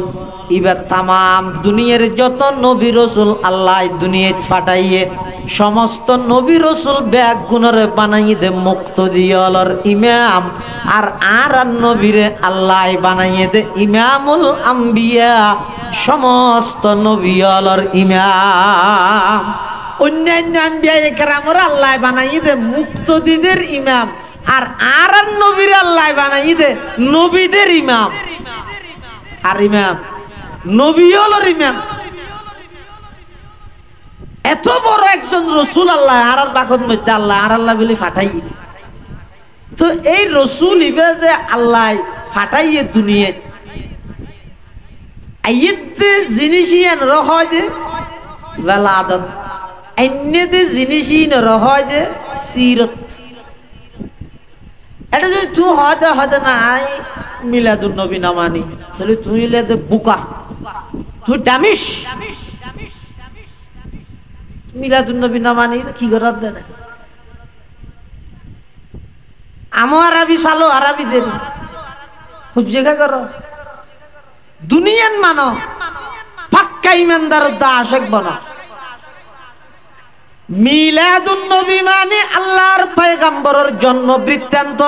ইবা তামাম দুনিয়ার যত নবী রসুল আল্লাহ দুনিয়াত ফাটাইয়ে সমস্ত নবী রসুল ব্যাগ গুণরে বানাইয়ে দে মুক্ত দিয়লর ইমাম, আর নবীরে আল্লাহ বানাইয়ে দে ইমামুল আম্বিয়া, সমস্ত নবীলর ইমাম। অন্যান্য আম্বিয়া একরামর আল্লাহ বানাইয়ে দে মুক্তদিদের ইমাম, আর নবীর আল্লাহ বানাইয়ে দে নবীদের ইমাম। আর ইমাম নবীলর ইমাম এত বড় একজন রসুল আল্লাহ আর বাকত মধ্যে আল্লাহ আর আল্লাহ বলে ফাটাই। তো এই রসুল ইবে যে আল্লাহ ফাটাইয়ে দুনিয়ায় আইতে জিনিসই রহয় দে বেলাদত, এমনিতে জিনিসই রহয় দে সিরত। এটা যদি তুই হয়তো নাই মিলাদুন নবী না মানি তাহলে তুই দে বুকা, তুই ডামিস। মিলাদুন নবী না মানি কি করার দে না আমো আরবি চালো আরবি দেন হুজ্জেগা করো দুনিয়ান মানো পাক্কা ইমানদার দা আশেক বনা। মিলাদুন নবী মানে আল্লাহর পয়গম্বরের জন্ম বৃত্তান্ত।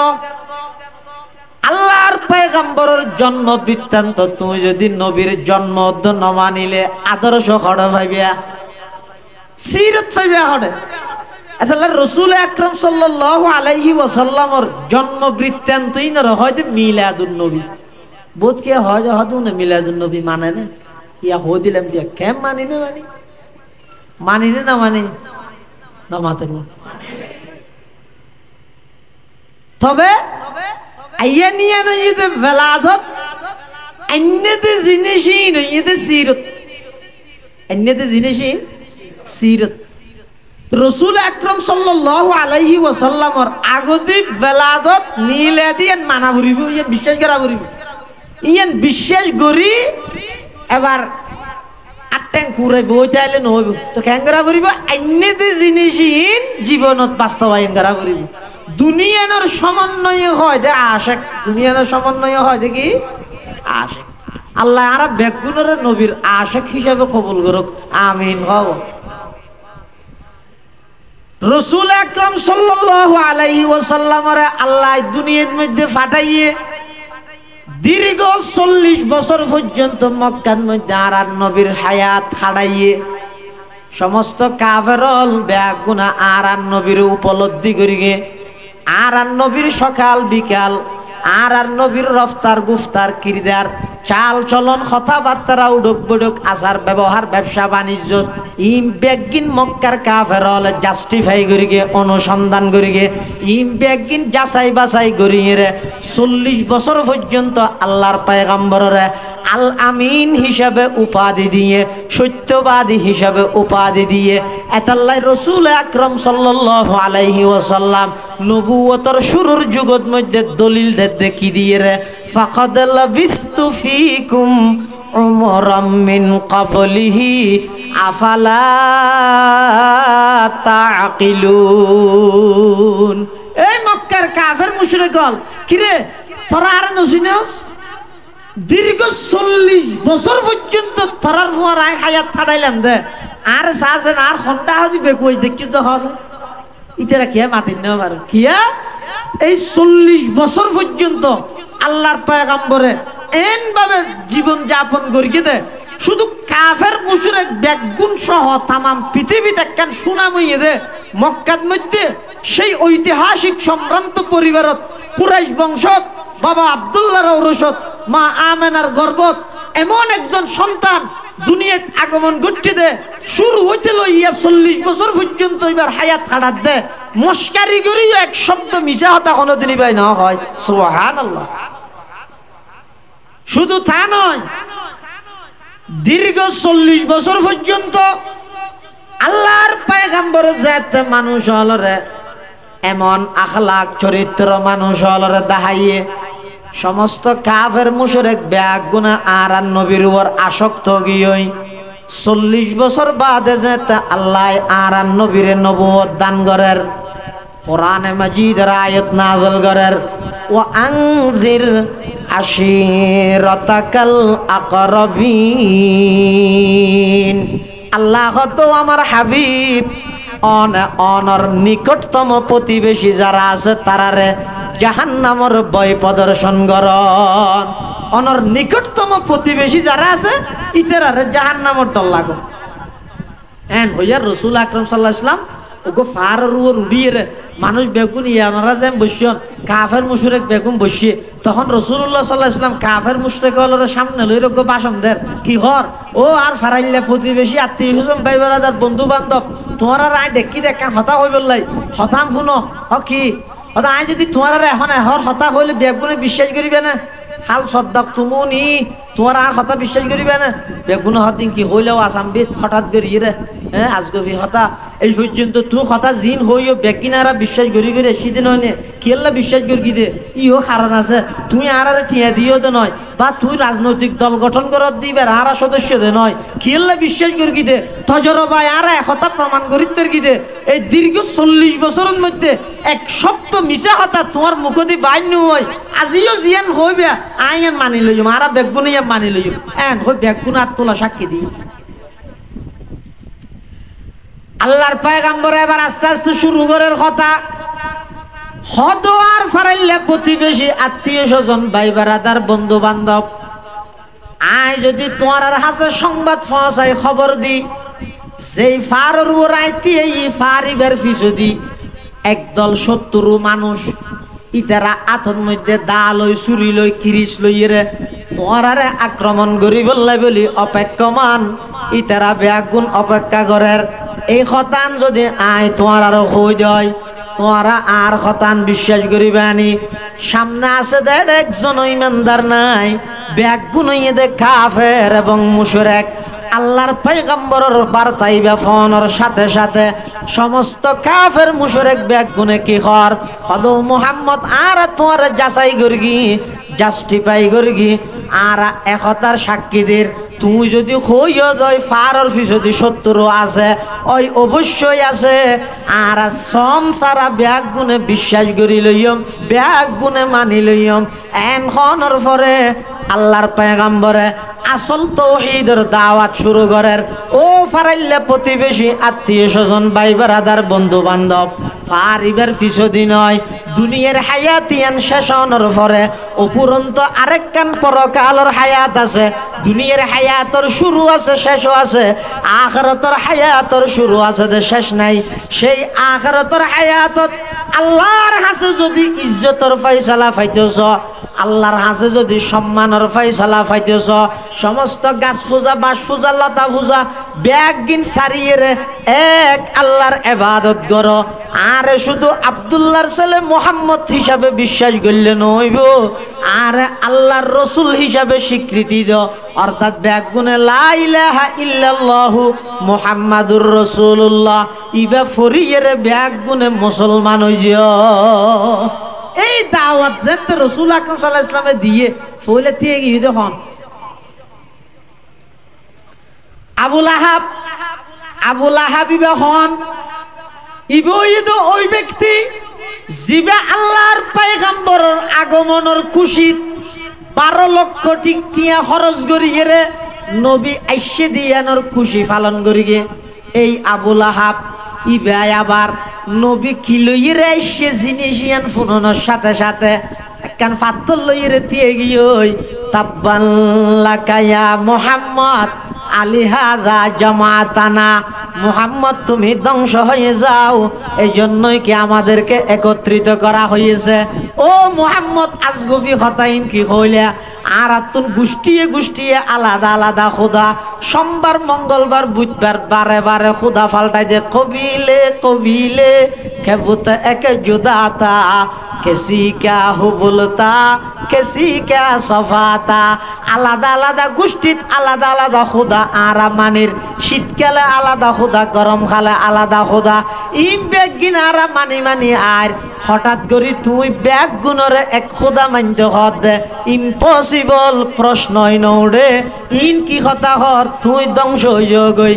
আল্লাহর পয়গম্বরের জন্ম বৃত্তান্ত তুমি যদি নবীর জন্ম ন মানিলে আদর্শ হড় ভাবিয়া সিরত ভাবিয়া হড়ে তাহলে রসুল আকরাম সাল্লাল্লাহু আলাইহি ওয়াসাল্লামর জন্ম বৃত্তান্তই না হয়তো মিলাদুন নবী বোধ কে হয় হদু না মিলাদুন নবী মানে না ইয়া হো দিলাম দিয়া কেম মানি না মানি না মানি না মাতের তবে আইয়া নিয়ে নইতে ভেলাদত অন্যতে জিনিসই নইতে সিরত অন্যতে জিনিসই সিরত রসুল আকরাম সাল্লাল্লাহু আলাইহি ওয়াসাল্লামর আগতে ভেলাদত নিলে দিয়ে মানা ভরিব ইয়ান বিশ্বাস করা ভরিব ইয়ান বিশ্বাস করি এবার আট্যাং কুড়াই বই চাইলে নহইব তো কেন করা ভরিব অন্যতে জিনিসই জীবনত বাস্তবায়ন করা ভরিব দুনিয়ার সমন্বয় হয় দে আশেক দুনিয়ার সমন্বয় হয় দেখি আশেক আল্লাহ আর বেগুনের নবীর আশেক হিসাবে কবুল করুক আমিন হও রসুল আকরাম সাল্লাল্লাহু আলাইহি ওয়াসাল্লামের আল্লাহ দুনিয়ার মধ্যে পাঠাইয়ে দীর্ঘ 40 বছর পর্যন্ত মক্কার মধ্যে আর নবীর হায়াত হারাইয়ে সমস্ত কাফেরল বেগুনা আর নবীর উপলব্ধি করিগে আর নবীর সকাল বিকাল আর নবীর রফতার গুফতার কিরদার চাল চলন কথাবার্তা উডক বডক আচার ব্যবহার ব্যবসা বাণিজ্য ইম বেগিন মক্কার কাফেরল জাস্টিফাই করিগে অনুসন্ধান করিগে ইম বেগিন যাচাই বাছাই করিয়ে 40 বছর পর্যন্ত আল্লাহর পয়গম্বরের আল আমিন হিসাবে উপাধি দিয়ে সত্যবাদী হিসাবে উপাধি দিয়ে এতাল্লাই রসুল আকরাম সাল্লাল্লাহু আলাইহি ওয়াসাল্লাম নবুয়তর শুরুর যুগত মধ্যে দলিল দেখি দিয়ে রে ফাকাদ লাবিস্তু ফিকুম উমরাম মিন ক্বাবলিহি আফালা তাকিলুন এই মক্কার কাফের মুশরিকল কিরে তোরা আর নসিনস দীর্ঘ 40 বছর পর্যন্ত তোরার পর হায়াত ছাড়াইলাম দে আর সাজেন আর ঘন্টা হদি বেকুই দেখি তো হস ইতারা কি মাতিন না পারো কিয়া এই 40 বছর পর্যন্ত আল্লাহর পয়গম্বরে এন ভাবে জীবন যাপন করিয়ে দে শুধু কাফের মুশরিক বেগুন সহ तमाम পৃথিবীতে একখান সুনাম হইয়ে দে মক্কার মধ্যে সেই ঐতিহাসিক সম্ভ্রান্ত পরিবারত কুরাইশ বংশত বাবা আব্দুল্লাহর ঔরসত মা আমেনার গর্ভত এমন একজন সন্তান দুনিয়াত আগমন ঘটতে দে শুরু হইতে লইয়া 40 বছর পর্যন্ত এবার হায়াত ছাড়াত দে মস্কারি করি এক শব্দ মিছা হতা কোনোদিনই ভাই না হয় সুবহানাল্লাহ শুধু তা নয় দীর্ঘ 40 বছর পর্যন্ত আল্লাহর পয়গম্বর জাত মানুষ হলরে এমন আখলাক চরিত্র মানুষ হলরে দেখাইয়ে সমস্ত কাফের মুশরিক বেগুনা আর নবীর উপর আসক্ত গিয়ে 40 বছর বাদে যেতে আল্লাহ আর নবীর নবুয়ত দান করের কোরআনে মাজিদের আয়াত নাযিল করের ও আনজির আশিরাতাকাল আকরাবিন আল্লাহ তো আমার হাবিব অনর নিকটতম প্রতিবেশী যারা আছে তারারে জাহান্নামের ভয় প্রদর্শন করন অনর নিকটতম প্রতিবেশী যারা আছে ইতারারে জাহান্নামের ডর লাগো এন হইয়া রাসূল আকরাম সাল্লাল্লাহু আলাইহি ওয়াসাল্লাম ওগো ফারের উপর উড়িয়ে মানুষ বেগুন ইয়ানারা যেন বসিয়ন কাফের মুশরিক বেগুন বসিয়ে তখন রাসূলুল্লাহ সাল্লাল্লাহু আলাইহি ওয়াসাল্লাম কাফের মুশরিকদের সামনে লই রগো ভাষণ দেন কি হর ও আর ফারাইলে প্রতিবেশী আত্মীয় স্বজন ভাই বেড়াদার বন্ধু বান্ধব তোমারা রায় দেখি দেখা হতা হই বললাই হতাম শুনো হ কি হতা আই যদি তোমারা এখন হর হতা হইলে বেগুনে বিশ্বাস করিবে না হাল সদ্দাক তুমুনি তোমার আর হতা বিশ্বাস করিবে না বেগুন হতিন কি হইলেও আসামবিদ হঠাৎ করিয়ে রে হ্যাঁ আজগবি হতা এই পর্যন্ত তুই হতা জিন হইও বেকিনারা বিশ্বাস করি করে সেদিন হয়নি কেল্লা বিশ্বাস করি দে ইও কারণ আছে তুই আর ঠিয়া দিও তো নয় বা তুই রাজনৈতিক দল গঠন করার দিবে আর সদস্য দে নয় কেল্লা বিশ্বাস করি দে তজরবা আর একতা প্রমাণ করি তোর কি দে এই দীর্ঘ 40 বছরের মধ্যে এক শব্দ মিশা হতা তোমার মুখদি বাইন হয় আজিও জিয়ান হইবে আইন মানি লইম আর বেগুন মানি লইম এন হই বেগুন আর তোলা সাক্ষী দি আল্লাহর পয়গম্বর এবার আস্তে আস্তে শুরু করার কথা হদোয়ার ফারাইল্লা প্রতিবেশী আত্মীয় স্বজন ভাই বেড়াদার বন্ধু বান্ধব আয় যদি তোমার হাসে সংবাদ পৌঁছাই খবর দি যেই ফারর রাইতে এই ফারিবের ফিসদি একদল শত্রু মানুষ ইতারা আতর মধ্যে দা লই ছুরি লই কিরিস লইরে তোমারে আক্রমণ করি বললে বলি অপেক্ষমান ইতারা বেগুন অপেক্ষা করার এই খতান যদি আয় তোমার আরো হই যায় তোমারা আর খতান বিশ্বাস করিবে আনি সামনে আছে দেখ একজন ইমানদার নাই বেগুন দে কাফের এবং মুশরিক আল্লাহর পয়গম্বরের বার্তাইবা ফোনের সাথে সাথে সমস্ত কাফের মুশরিক বেগুনে কি কর হদ মুহাম্মদ আর তোমার যাচাই করগি জাস্টিফাই করগি আর একতার সাক্ষীদের তুই যদি হইও দই ফারর ফিসদি শত্রু আছে ওই অবশ্যই আছে আর সন সারা ব্যাগ গুনে বিশ্বাস করি লইম ব্যাগ গুনে মানি লইম এনখনের পরে আল্লাহর পয়গম্বরে আসল তৌহিদের দাওয়াত শুরু করেন ও ফারাইল্লা প্রতিবেশী আত্মীয় স্বজন ভাই বেড়াদার বন্ধু বান্ধব ফারিবের ফিসদি নয় দুনিয়ার হায়াতিয়ান শেষ হওয়ার পরে উপরন্ত আরেকখান পরকালের হায়াত আছে দুনিয়ার হায়াতর শুরু আছে শেষও আছে আখিরাতের হায়াতর শুরু আছে যে শেষ নাই সেই আখিরাতের হায়াতত আল্লাহর হাসে যদি ইজ্জতের ফয়সালা পাইতেছ আল্লাহর হাসে যদি সম্মানের ফয়সালা পাইতেছ সমস্ত গাছ পূজা বাস পূজা লতা পূজা ব্যাগ গিন সারিয়ে এক আল্লাহর ইবাদত করো আর শুধু আব্দুল্লাহর ছেলে মুহাম্মদ হিসাবে বিশ্বাস করলে নইব আর আল্লাহর রসুল হিসাবে স্বীকৃতি দাও অর্থাৎ ব্যাগ গুনে লা ইলাহা ইল্লাল্লাহু মুহাম্মাদুর রাসূলুল্লাহ ইবা ফরিয়ের ব্যাগ গুনে মুসলমান হইছো এই দাওয়াত যেতে রাসূল আকরাম সাল্লাল্লাহু আলাইহি ওয়াসাল্লামে দিয়ে ফলে দিয়ে গিয়ে দেখুন আবু লাহাব ইবা হন ইবইদ ওই ব্যক্তি জিবে আল্লাহর পয়গম্বরের আগমনের খুশিত 12 লক্ষ টিয়া খরচ করিয়ে নবী আইসে দিয়ানোর খুশি পালন করিয়ে এই আবু লাহাব ইবাই আবার নবী কি লইরে আইসে জিনিস ইয়ান ফুননের সাথে সাথে একখান ফাত্তর লইরে দিয়ে গিয়ে তাব্বাল্লাকা ইয়া মুহাম্মদ আলিহাদা জামাতানা মুহাম্মদ তুমি ধ্বংস হয়ে যাও এই জন্যই কি আমাদেরকে একত্রিত করা হয়েছে ও মুহাম্মদ আজগুবি হতাইন কি হইলা আর আতুন গুষ্টিয়ে গুষ্টিয়ে আলাদা আলাদা খোদা সোমবার মঙ্গলবার বুধবার বারে বারে খোদা ফাল্টাই দে কবিলে কবিলে কেবুত এক জুদাতা কেসি ক্যা হুবুলতা কেসি ক্যা সফাতা আলাদা আলাদা গোষ্ঠীত আলাদা আলাদা খোদা আর মানির শীতকালে আলাদা খোদা গরম কালে আলাদা খোদা ইম ব্যাগ গিনারা মানি মানি আর হঠাৎ করি তুই ব্যাগ গুণরে এক খোদা মানতে হত ইম্পসিবল প্রশ্নই নৌড়ে ইন কি কথা হর তুই ধ্বংস হয়ে গই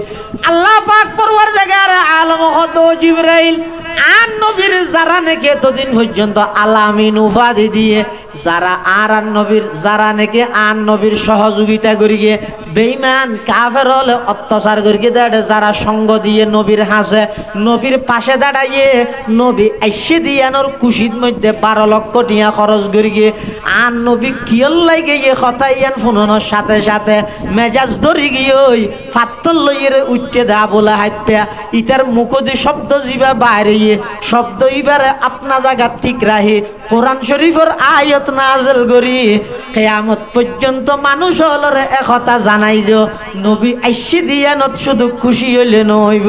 আল্লাহ পাক পরওয়ার জায়গার আলম হত জিবরাইল আর নবীর যারা নাকি এতদিন পর্যন্ত আলামিন উপাধি দিয়ে যারা আর নবীর যারা নাকি আর নবীর সহযোগিতা করি গিয়ে বেঈমান কাফের হলে অত্যাচার করি গিয়ে দাঁড়ে যারা সঙ্গ দিয়ে নবীর হাসে নবীর পাশে দাঁড়াইয়ে নবী আইসে দিয়ানোর খুশির মধ্যে 12 লক্ষ টিয়া খরচ করি গিয়ে আর নবী কিয়ল লাগে গিয়ে কথা ইয়ান ফুননের সাথে সাথে মেজাজ ধরি গিয়ে ওই ফাত্তর লইয়ে উঠতে দা বলে হাইপা ইতার মুখদি শব্দ জিবা বাইরে শব্দ ইবারে আপনা জায়গা ঠিক রাহি কোরআন শরীফের আয়াত নাযিল করি কিয়ামত পর্যন্ত মানুষ হলরে একথা জানাই দিও নবী আইসি দিয়ানত শুধু খুশি হইলে নইব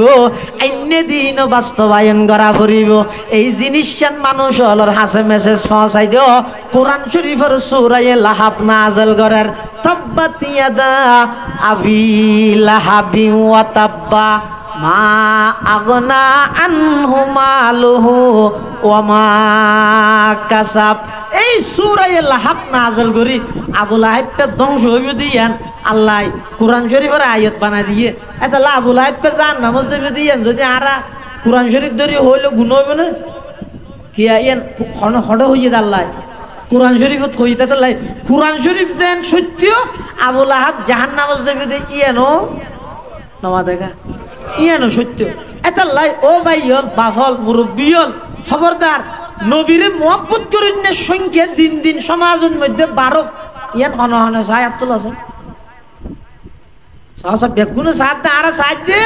অন্য দিন বাস্তবায়ন করা পড়িব এই জিনিসটান মানুষ হলর হাসে মেসেজ পৌঁছাই দিও কোরআন শরীফের সূরা লাহাব নাযিল করার তাব্বাত ইয়াদা আবি লাহাবি ওয়া তাব্বা মা আগনা আনহু মালুহু ওয়া মা কাসাব এই সূরা লাহাব নাযিল করি আবু লাহাবকে ধ্বংস হইবে দিয়ান আল্লাহ কোরআন শরীফের আয়াত বানাই দিয়ে এটা আবু লাহাবকে জাহান্নাম যাবে দিয়ান যদি আরা কোরআন শরীফ ধরে হইলে গুণ হইবে না কি আইন হড় হইয়ে আল্লাহ কোরআন শরীফত হইতে তাই কোরআন শরীফ যেন সত্য আবু লাহাব জাহান্নাম যাবে দি ইয়ানো নমা দেখা ইয়ানো সত্য এটা লাই ও ভাই হল বাফল মুরব্বী হল খবরদার নবীরে মোহাব্বত করেন না সংখ্যা দিন দিন সমাজের মধ্যে বারক ইয়ান হন হন সায়াত তোলা আছে সব বেগুনে সাথ দে আর সাথ দে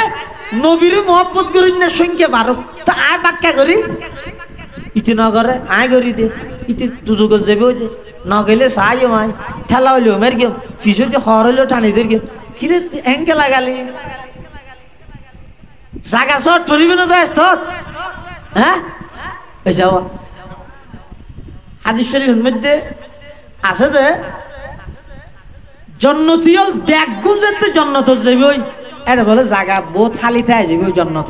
নবীরে মোহাব্বত করেন না সংখ্যা বারক তো আয় বাক্কা করি ইতি ন করে আয় করি দে ইতি দুজো গজ যাবে ওই ন গেলে সাইও মাই ঠেলা হইলেও মের গেম পিছু দিয়ে হর হইলেও টানি দের গেম কিরে এঙ্কে লাগালি জাগা শর্ট পড়িবে না ব্যস্ত হ্যাঁ যাওয়া হাদিস শরীফের মধ্যে আছে যে জন্নতীয় ব্যাগুম যেতে জন্নত যাবে ওই এটা বলে জাগা বহুত খালি থাকে যাবে ওই জন্নত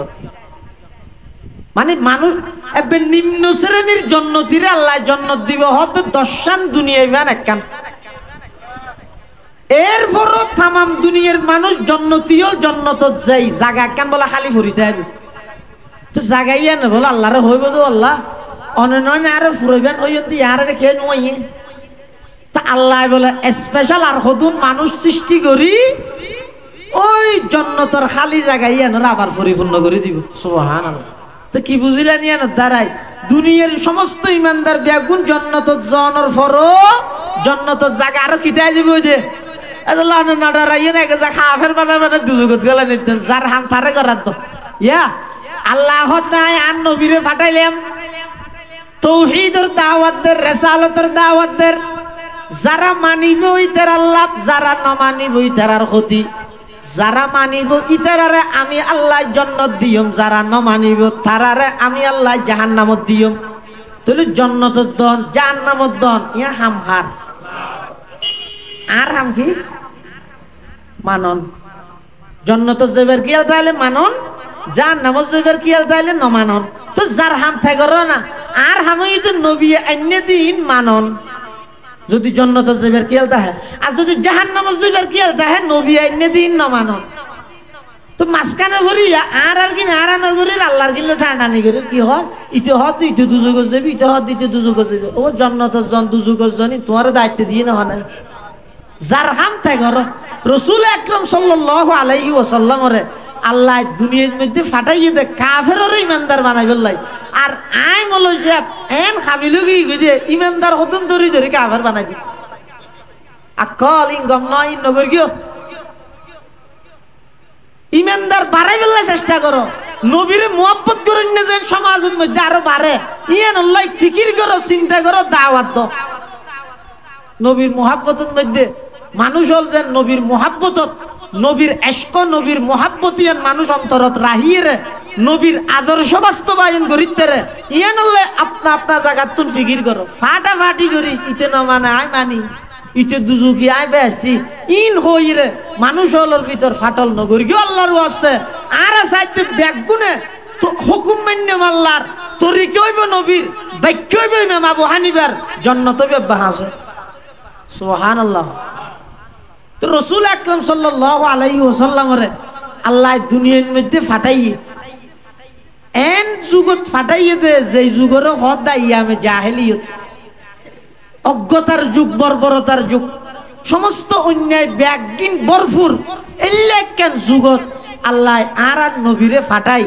মানে মানুষ এবার নিম্ন শ্রেণীর জন্নতিরে আল্লাহ জন্নত দিব হয়তো 10 দুনিয়ায় ভ্যান একখান এরপরও তামাম দুনিয়ার মানুষ জন্নতীয় জন্নত যাই জাগা একখান বলে খালি ফুরিতে হবে তো জাগাইয়া না বলে আল্লাহরে হইব তো আল্লাহ অনন্য আর ফুরবেন ওই আর খেয়ে নয় তা আল্লাহ বলে স্পেশাল আর হদুন মানুষ সৃষ্টি করি ওই জন্নতর খালি জাগাইয়া না আবার পরিপূর্ণ করে দিব সুবহানাল্লাহ তো কি বুঝিলেন ইয়ান দ্বারাই দুনিয়ার সমস্ত ইমানদার বেগুন জন্নত জনের ফরো জন্নত জায়গা আরো কিতে যাবে ওই যে আল্লাহ না ডরাইয়া না যা খাফের মানে দুজগত গেলে নিতেন যার হাম তারে করার তো ইয়া আল্লাহ তাই আর নবীরে পাঠাইলাম তৌহিদের দাওয়াত দের রিসালাতের দাওয়াত দের যারা মানিব ইতার আল্লাহ যারা না মানিব ইতার ক্ষতি যারা মানিব ইতারারে আমি আল্লাহ জান্নাত দিয়ম যারা না মানিব তারারে আমি আল্লাহ জাহান্নামত দিয়ম তাহলে জান্নাতের দন জাহান্নামের দন ইয়া হাম হার আর হাম কি মানন জান্নাতের যাবার কি তাইলে মানন জাহান্নামের যাবার কি তাইলে না মানন তো যার হাম থাকর না আর হামই তো নবী অন্য দিন মানন যদি জান্নাতের যাবার কি আলতা হয় আর যদি জাহান্নামের যাবার কি আলতা হয় নবী অন্য দিন না মানন তো মাসকানে ভরি আর কি আর না করি আল্লাহর কিলো ঠান্ডা নি করে কি হয় ইতে হত ইতে দুজগ যাবি ইতে হত ইতে দুজগ যাবি ও জান্নাতের জন দুজগ জনই তোমার দায়িত্ব দিয়ে না হয় যার হাম থাকর রাসূল আকরাম সাল্লাল্লাহু আলাইহি ওয়াসাল্লামরে আল্লাহ দুনিয়ার মধ্যে ফাটাইয়ে দে কাফেররে ইমানদার বানাই ফেললাই আর আই মল যে এন খাবিলুগি গিয়ে ইমানদার হতন ধরি ধরি কাফের বানাই দি আকল ইনগম নয় নগর গিয়ে ইমানদার বাড়াই ফেললে চেষ্টা করো নবীরে মুহাব্বত করেন না যেন সমাজের মধ্যে আরো বাড়ে ইয়ান আল্লাহ ফিকির করো চিন্তা করো দাওয়াত দাও নবীর মুহাব্বতের মধ্যে মানুষ হল যেন নবীর মুহাব্বতত নবীর এশক নবীর মুহাব্বতিয়ান মানুষ অন্তরত রাহিয়ে নবীর আদর্শ বাস্তবায়ন করিতে রে ইয়ান হলে আপনা আপনা জায়গাতুন ফিকির করো ফাটাফাটি করি ইতে না মানে আই মানি ইতে দুজুকি আই বেস্তি ইন হইরে মানুষ হলর ভিতর ফাটল নগরি কি আল্লাহর ওয়াস্তে আর সাইতে ব্যাগুনে তো হুকুম মান্য আল্লাহর তরিকে হইব নবীর বাক্য হইব ইমাম আবু হানিফার জান্নাত হইব আছে সুবহানাল্লাহ তো রাসূল আকরাম সাল্লাল্লাহু আলাইহি ওয়াসাল্লামরে আল্লাহ দুনিয়ার মধ্যে ফাটাইয়ে এন যুগত ফাটাইয়ে দে যে যুগের হদা ইয়ামে জাহেলিয়ত অজ্ঞতার যুগ বর্বরতার যুগ সমস্ত অন্যায় ব্যাগিন ভরপুর এলাকান যুগত আল্লাহ আর নবীরে ফাটাই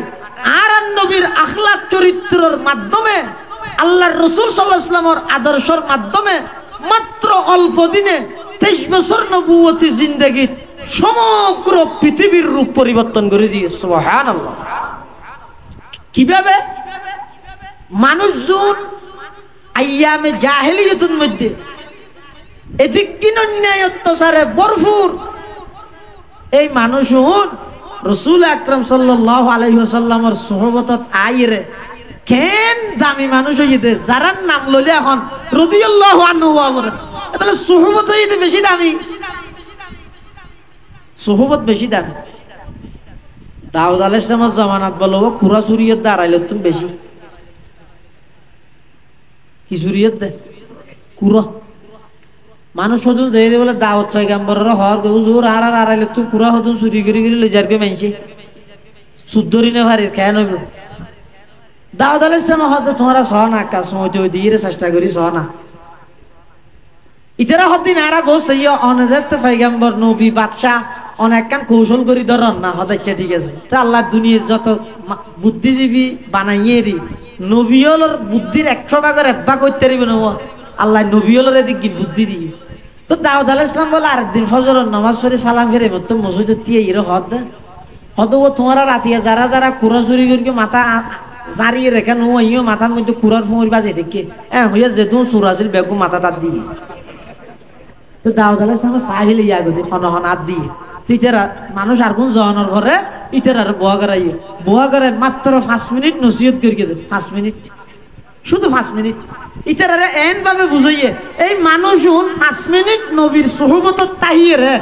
আর নবীর আখলাক চরিত্রের মাধ্যমে আল্লাহর রাসূল সাল্লাল্লাহু আলাইহি ওয়াসাল্লামের আদর্শের মাধ্যমে মাত্র অল্প দিনে 23 বছর নবুয়তি জিন্দেগি সমগ্র পৃথিবীর রূপ পরিবর্তন করে দিয়ে সুবহানাল্লাহ কিভাবে মানুষজন আইয়ামে জাহেলিয়তের মধ্যে এদিক কিন অন্যায় অত্যাচারে ভরপুর এই মানুষজন রাসূল আকরাম সাল্লাল্লাহু আলাইহি ওয়াসাল্লামের সুহবতত আইরে কেন দামি মানুষ হইতে যারা নাম লইলে এখন রাদিয়াল্লাহু আনহু বলে তাহলে সুহবত হইতে বেশি দামি সুহবত বেশি দামি দাউদ আলাইহিস সালামের জামানাত বলো কুরা সুরিয়ত দাঁড়াইলে তুমি বেশি কি সুরিয়ত দে কুরা মানুষ হদুন যাইরে বলে দাউদ পয়গম্বরের হর হুজুর আর আড়াইলে তুমি কুরা হদুন চুরি করে করে লই যারকে মানছি সুদ্ধরি না ভারে কেন হইব দাউদ আলাইহিস সালাম হদ তোমরা সহনা কাজ হইতে হইতে ইরে চেষ্টা করি সহনা ইতারা হদিন আরা বসইয়া অনজাত পয়গম্বর নবী বাদশা অনেক কান কৌশল করি ধরন না হতাইছে ঠিক আছে তা আল্লাহ দুনিয়ার যত বুদ্ধিজীবী বানাইয়েরি নবীলর বুদ্ধির 100 ভাগের 1 ভাগ করতে পারবে না আল্লাহ নবীলর এদিক বুদ্ধি দিয়ে তো দাউদ আলাইহিস সালাম বলে আরেকদিন ফজরের নামাজ পড়ে সালাম ফিরে তো মসজিদে দিয়ে ইরে হদ হদ ও তোমারা রাতিয়া যারা যারা কুরা চুরি করি মাথা জারিয়ে রেখে নো মাথার মধ্যে কুরার ফুঁড়ি বাজে দেখে হইয়া যে তুমি চুর আছিল বেগু মাথা তার দিয়ে তো দাউদ আলাইহিস সালাম সাহিল ইয়া গদি হন হাত দিয়ে ইতারা মানুষ আর কোন জওয়ানোর ঘরে ইতারা আর বোয়া করে মাত্র 5 মিনিট নসিহত করি কে 5 মিনিট শুধু 5 মিনিট ইতারা এন ভাবে বুঝাইয়ে এই মানুষ 5 মিনিট নবীর সুহবত তাহিয়ে রে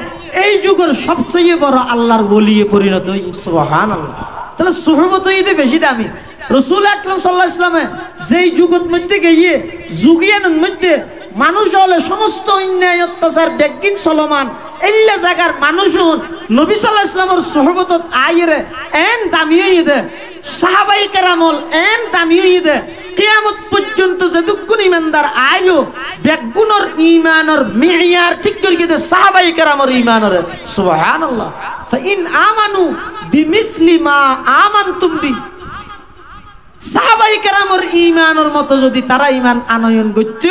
এই যুগের সবচেয়ে বড় আল্লাহর ওলিয়ে পরিণত হই সুবহানাল্লাহ তাহলে সুহবত ইদে বেশি দামি রাসূল আকরাম সাল্লাল্লাহু আলাইহি ওয়াসাল্লামে যেই যুগত মধ্যে গিয়ে যুগিয়ানের মধ্যে মানুষ হলে সমস্ত অন্যায় অত্যাচার বেগিন চলমান এল্লা জায়গার মানুষ নবী সাল্লাল্লাহু আলাইহি ওয়াসাল্লামের সুহবতত আইরে এন দামিয়ে দে সাহাবায়ে কেরামল এন দামিয়ে দে কিয়ামত পর্যন্ত যতক্ষণ ইমানদার আইলো বেগুনের ঈমানের মিয়ার ঠিক করে দে সাহাবায়ে কেরামর ঈমানের সুবহানাল্লাহ ফাইন আমানু বিমিসলি মা আমানতুম বি সাহাবায়ে কেরামর ঈমানের মতো যদি তারা ঈমান আনয়ন করত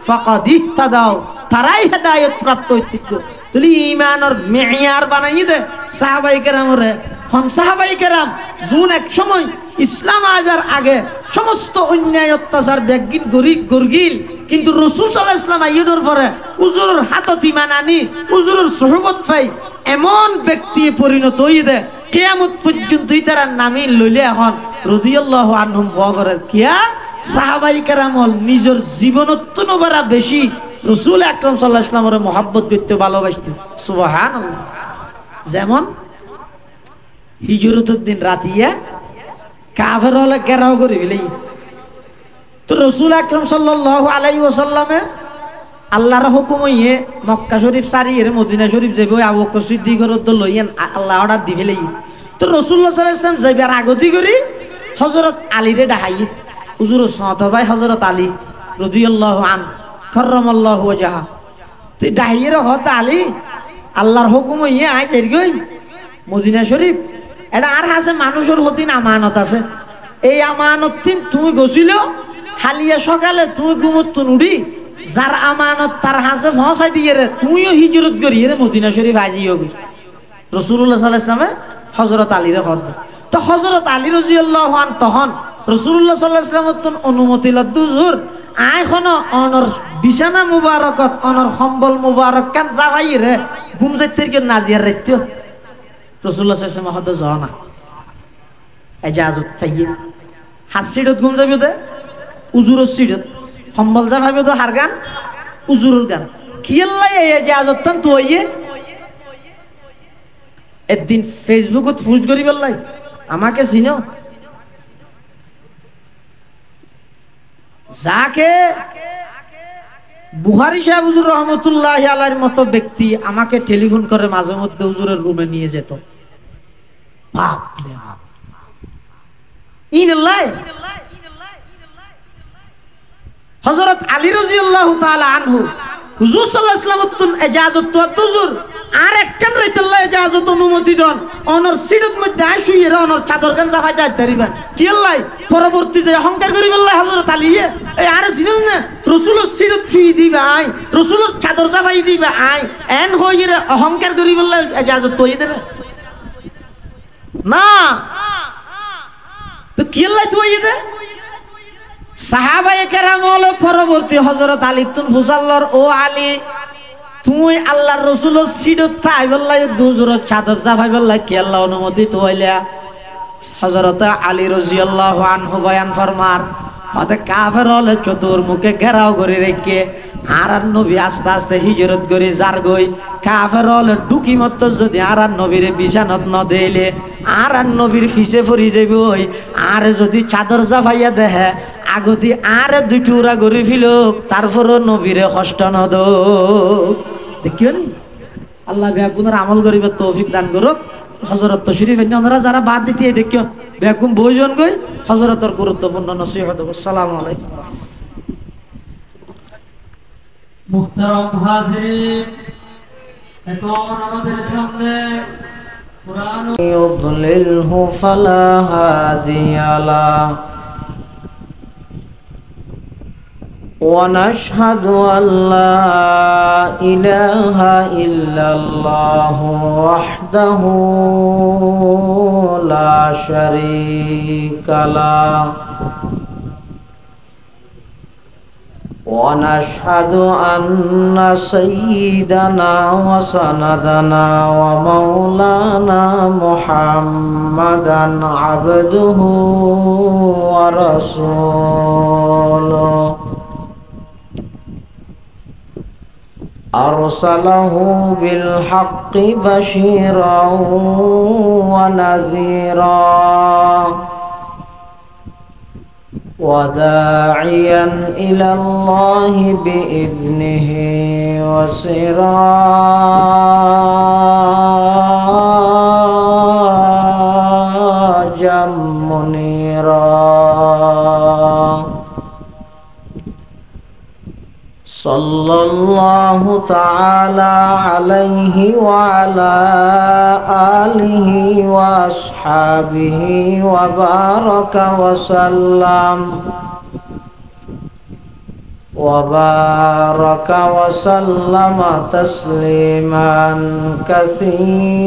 ফাকাদ ইহতাদাও তারাই হেদায়েত প্রাপ্ত হইত তুলি ঈমানের মিয়ার বানাই দে সাহাবায়ে কেরামরে হন সাহাবায়ে কেরাম জুন এক সময় ইসলাম আসার আগে সমস্ত অন্যায় অত্যাচার বেগিন গরগিল কিন্তু রাসূল সাল্লাল্লাহু আলাইহি ওয়াসাল্লাম আইয়ুর পরে হুজুরের হাতত ঈমান আনি হুজুরের সুহবত পাই এমন ব্যক্তি পরিণত হই দে কিয়ামত পর্যন্ত তারা নামই লইলে এখন রাদিয়াল্লাহু আনহুম বগরের কিয়া সাহাবায়ে কেরামল নিজের জীবনত নবরা বেশি রাসূল আকরাম সাল্লাল্লাহু আলাইহি ওয়াসাল্লামের মহব্বত করতে ভালোবাসতো সুবহানাল্লাহ যেমন হিজরতের দিন রাতিয়া কাফের হলে ঘেরাও করে ফেলে তো রাসূল আকরাম সাল্লাল্লাহু আলাইহি ওয়াসাল্লামে আল্লাহর হুকুম হইয়ে মক্কা শরীফ সারিয়ে মদিনা শরীফ যাবে আবু বকর সিদ্দিকের তো লইয়েন আল্লাহ অর্ডার দি ফেলে তো রাসূলুল্লাহ সাল্লাল্লাহু আলাইহি ওয়াসাল্লাম যাইবার আগতি করি হযরত আলীরে ডাহাই হুজুর সাথ ভাই হযরত আলী রাদিয়াল্লাহু আন কাররামাল্লাহু ওয়াজহা তে ডাহাইয়ের হত আলী আল্লাহর হুকুম হইয়ে আই যাই মদিনা শরীফ এটা আর আছে মানুষের হতিন আমানত আছে এই আমানত তিন তুই গছিল হালিয়া সকালে তুই ঘুমত নুড়ি যার আমানত তার হাসে পৌঁছাই দিয়ে রে তুইও হিজরত করি রে মদিনা শরীফ আজিও গই রাসূলুল্লাহ সাল্লাল্লাহু আলাইহি ওয়াসাল্লামে হযরত আলীর হদ তো হযরত আলী রাদিয়াল্লাহু আন তখন রাসূলুল্লাহ সাল্লাল্লাহু আলাইহি ওয়াসাল্লামে অনুমতি লদ্দু হুজুর আইখনো অনর বিছানা মুবারকত অনর সম্বল মুবারক কান যাবাই রে ঘুম যাইতে কে নাজিয়ার রাইতো রাসূলুল্লাহ সাল্লাল্লাহু আলাইহি ওয়াসাল্লাম হদ জানা ইজাজত তাইয়্যিব হাসিরত ঘুম যাবে দে উজুরের সিরত সম্বল যা ভাবে তো হার গান উজুরের গান কিল্লাই ইজাজত তান তো হইয়ে একদিন ফেসবুকত পোস্ট করি বললাই আমাকে চিনো যাকে বুখারী সাহেব হুজুর রহমাতুল্লাহি আলাইহির মতো ব্যক্তি আমাকে টেলিফোন করে মাঝে মধ্যে হুজুরের রুমে নিয়ে যেত বাপ রে বাপ ইনাল্লাহ হযরত আলী রাদিয়াল্লাহু তাআলা আনহু হুজুর সাল্লাল্লাহু আলাইহি ওয়াসাল্লাম ইজাজত তো হুজুর আর একখান রাইতাল্লাহ ইজাজত অনুমতি দন অনর সিরত মধ্যে আইসুইয়ে অনর চাদর গান জাফাই দা তারিবা কি আল্লাহ পরবর্তী যে অহংকার করি বললাই হযরত আলী এই আর সিরত না রাসূলের সিরত ছুঁই দিবা আই রাসূলের চাদর জাফাই দিবা আই এন হইরে অহংকার করি বললাই ইজাজত তো দেবে না তো কি আল্লাহ তুই দে সাহাবায়ে কেরাম হলো পরবর্তী হযরত আলী তুন ফুসাল্লার ও আলী তুই আল্লাহর রাসূলের সিরত তাই বললাই দুজুর চাদর জাফাই বললাই কি আল্লাহ অনুমতি তো হইলা হযরত আলী রাদিয়াল্লাহু আনহু বয়ান ফরমার হতে কাফের হলে চতুর্মুখে ঘেরাও করে রেখে আর নবী আস্তে আস্তে হিজরত করে যার গই কাফের হলে ডুকি মত যদি আর নবীরে বিছানত ন দেইলে আর নবীর ফিসে ফরি যাইব আর যদি চাদর জাফাইয়া দেহে আগতি আর দুই টুরা করে ফিলুক তারপরও নবীরে কষ্ট ন দো দেখিও নি আল্লাহ বেগুনের আমল করিবার তৌফিক দান করুক হযরত তশরীফ আপনারা যারা বাদ দিতে দেখিও বেগুন বইজন গই হযরতের গুরুত্বপূর্ণ নসিহত আসসালামু আলাইকুম মুহতারাম হাজিরিন এখন আমাদের সামনে কুরআন يضلله فلا هادي له ونشهد أن لا إله إلا الله وحده لا شريك له ونشهد أن سيدنا وسندنا ومولانا محمدا عبده ورسوله أرسله بالحق بشيرا ونذيرا وداعيا إلى الله بإذنه وسراجا منيرا صلى الله تعالى عليه وعلى آله وأصحابه وبارك وسلم تسليما كثيرا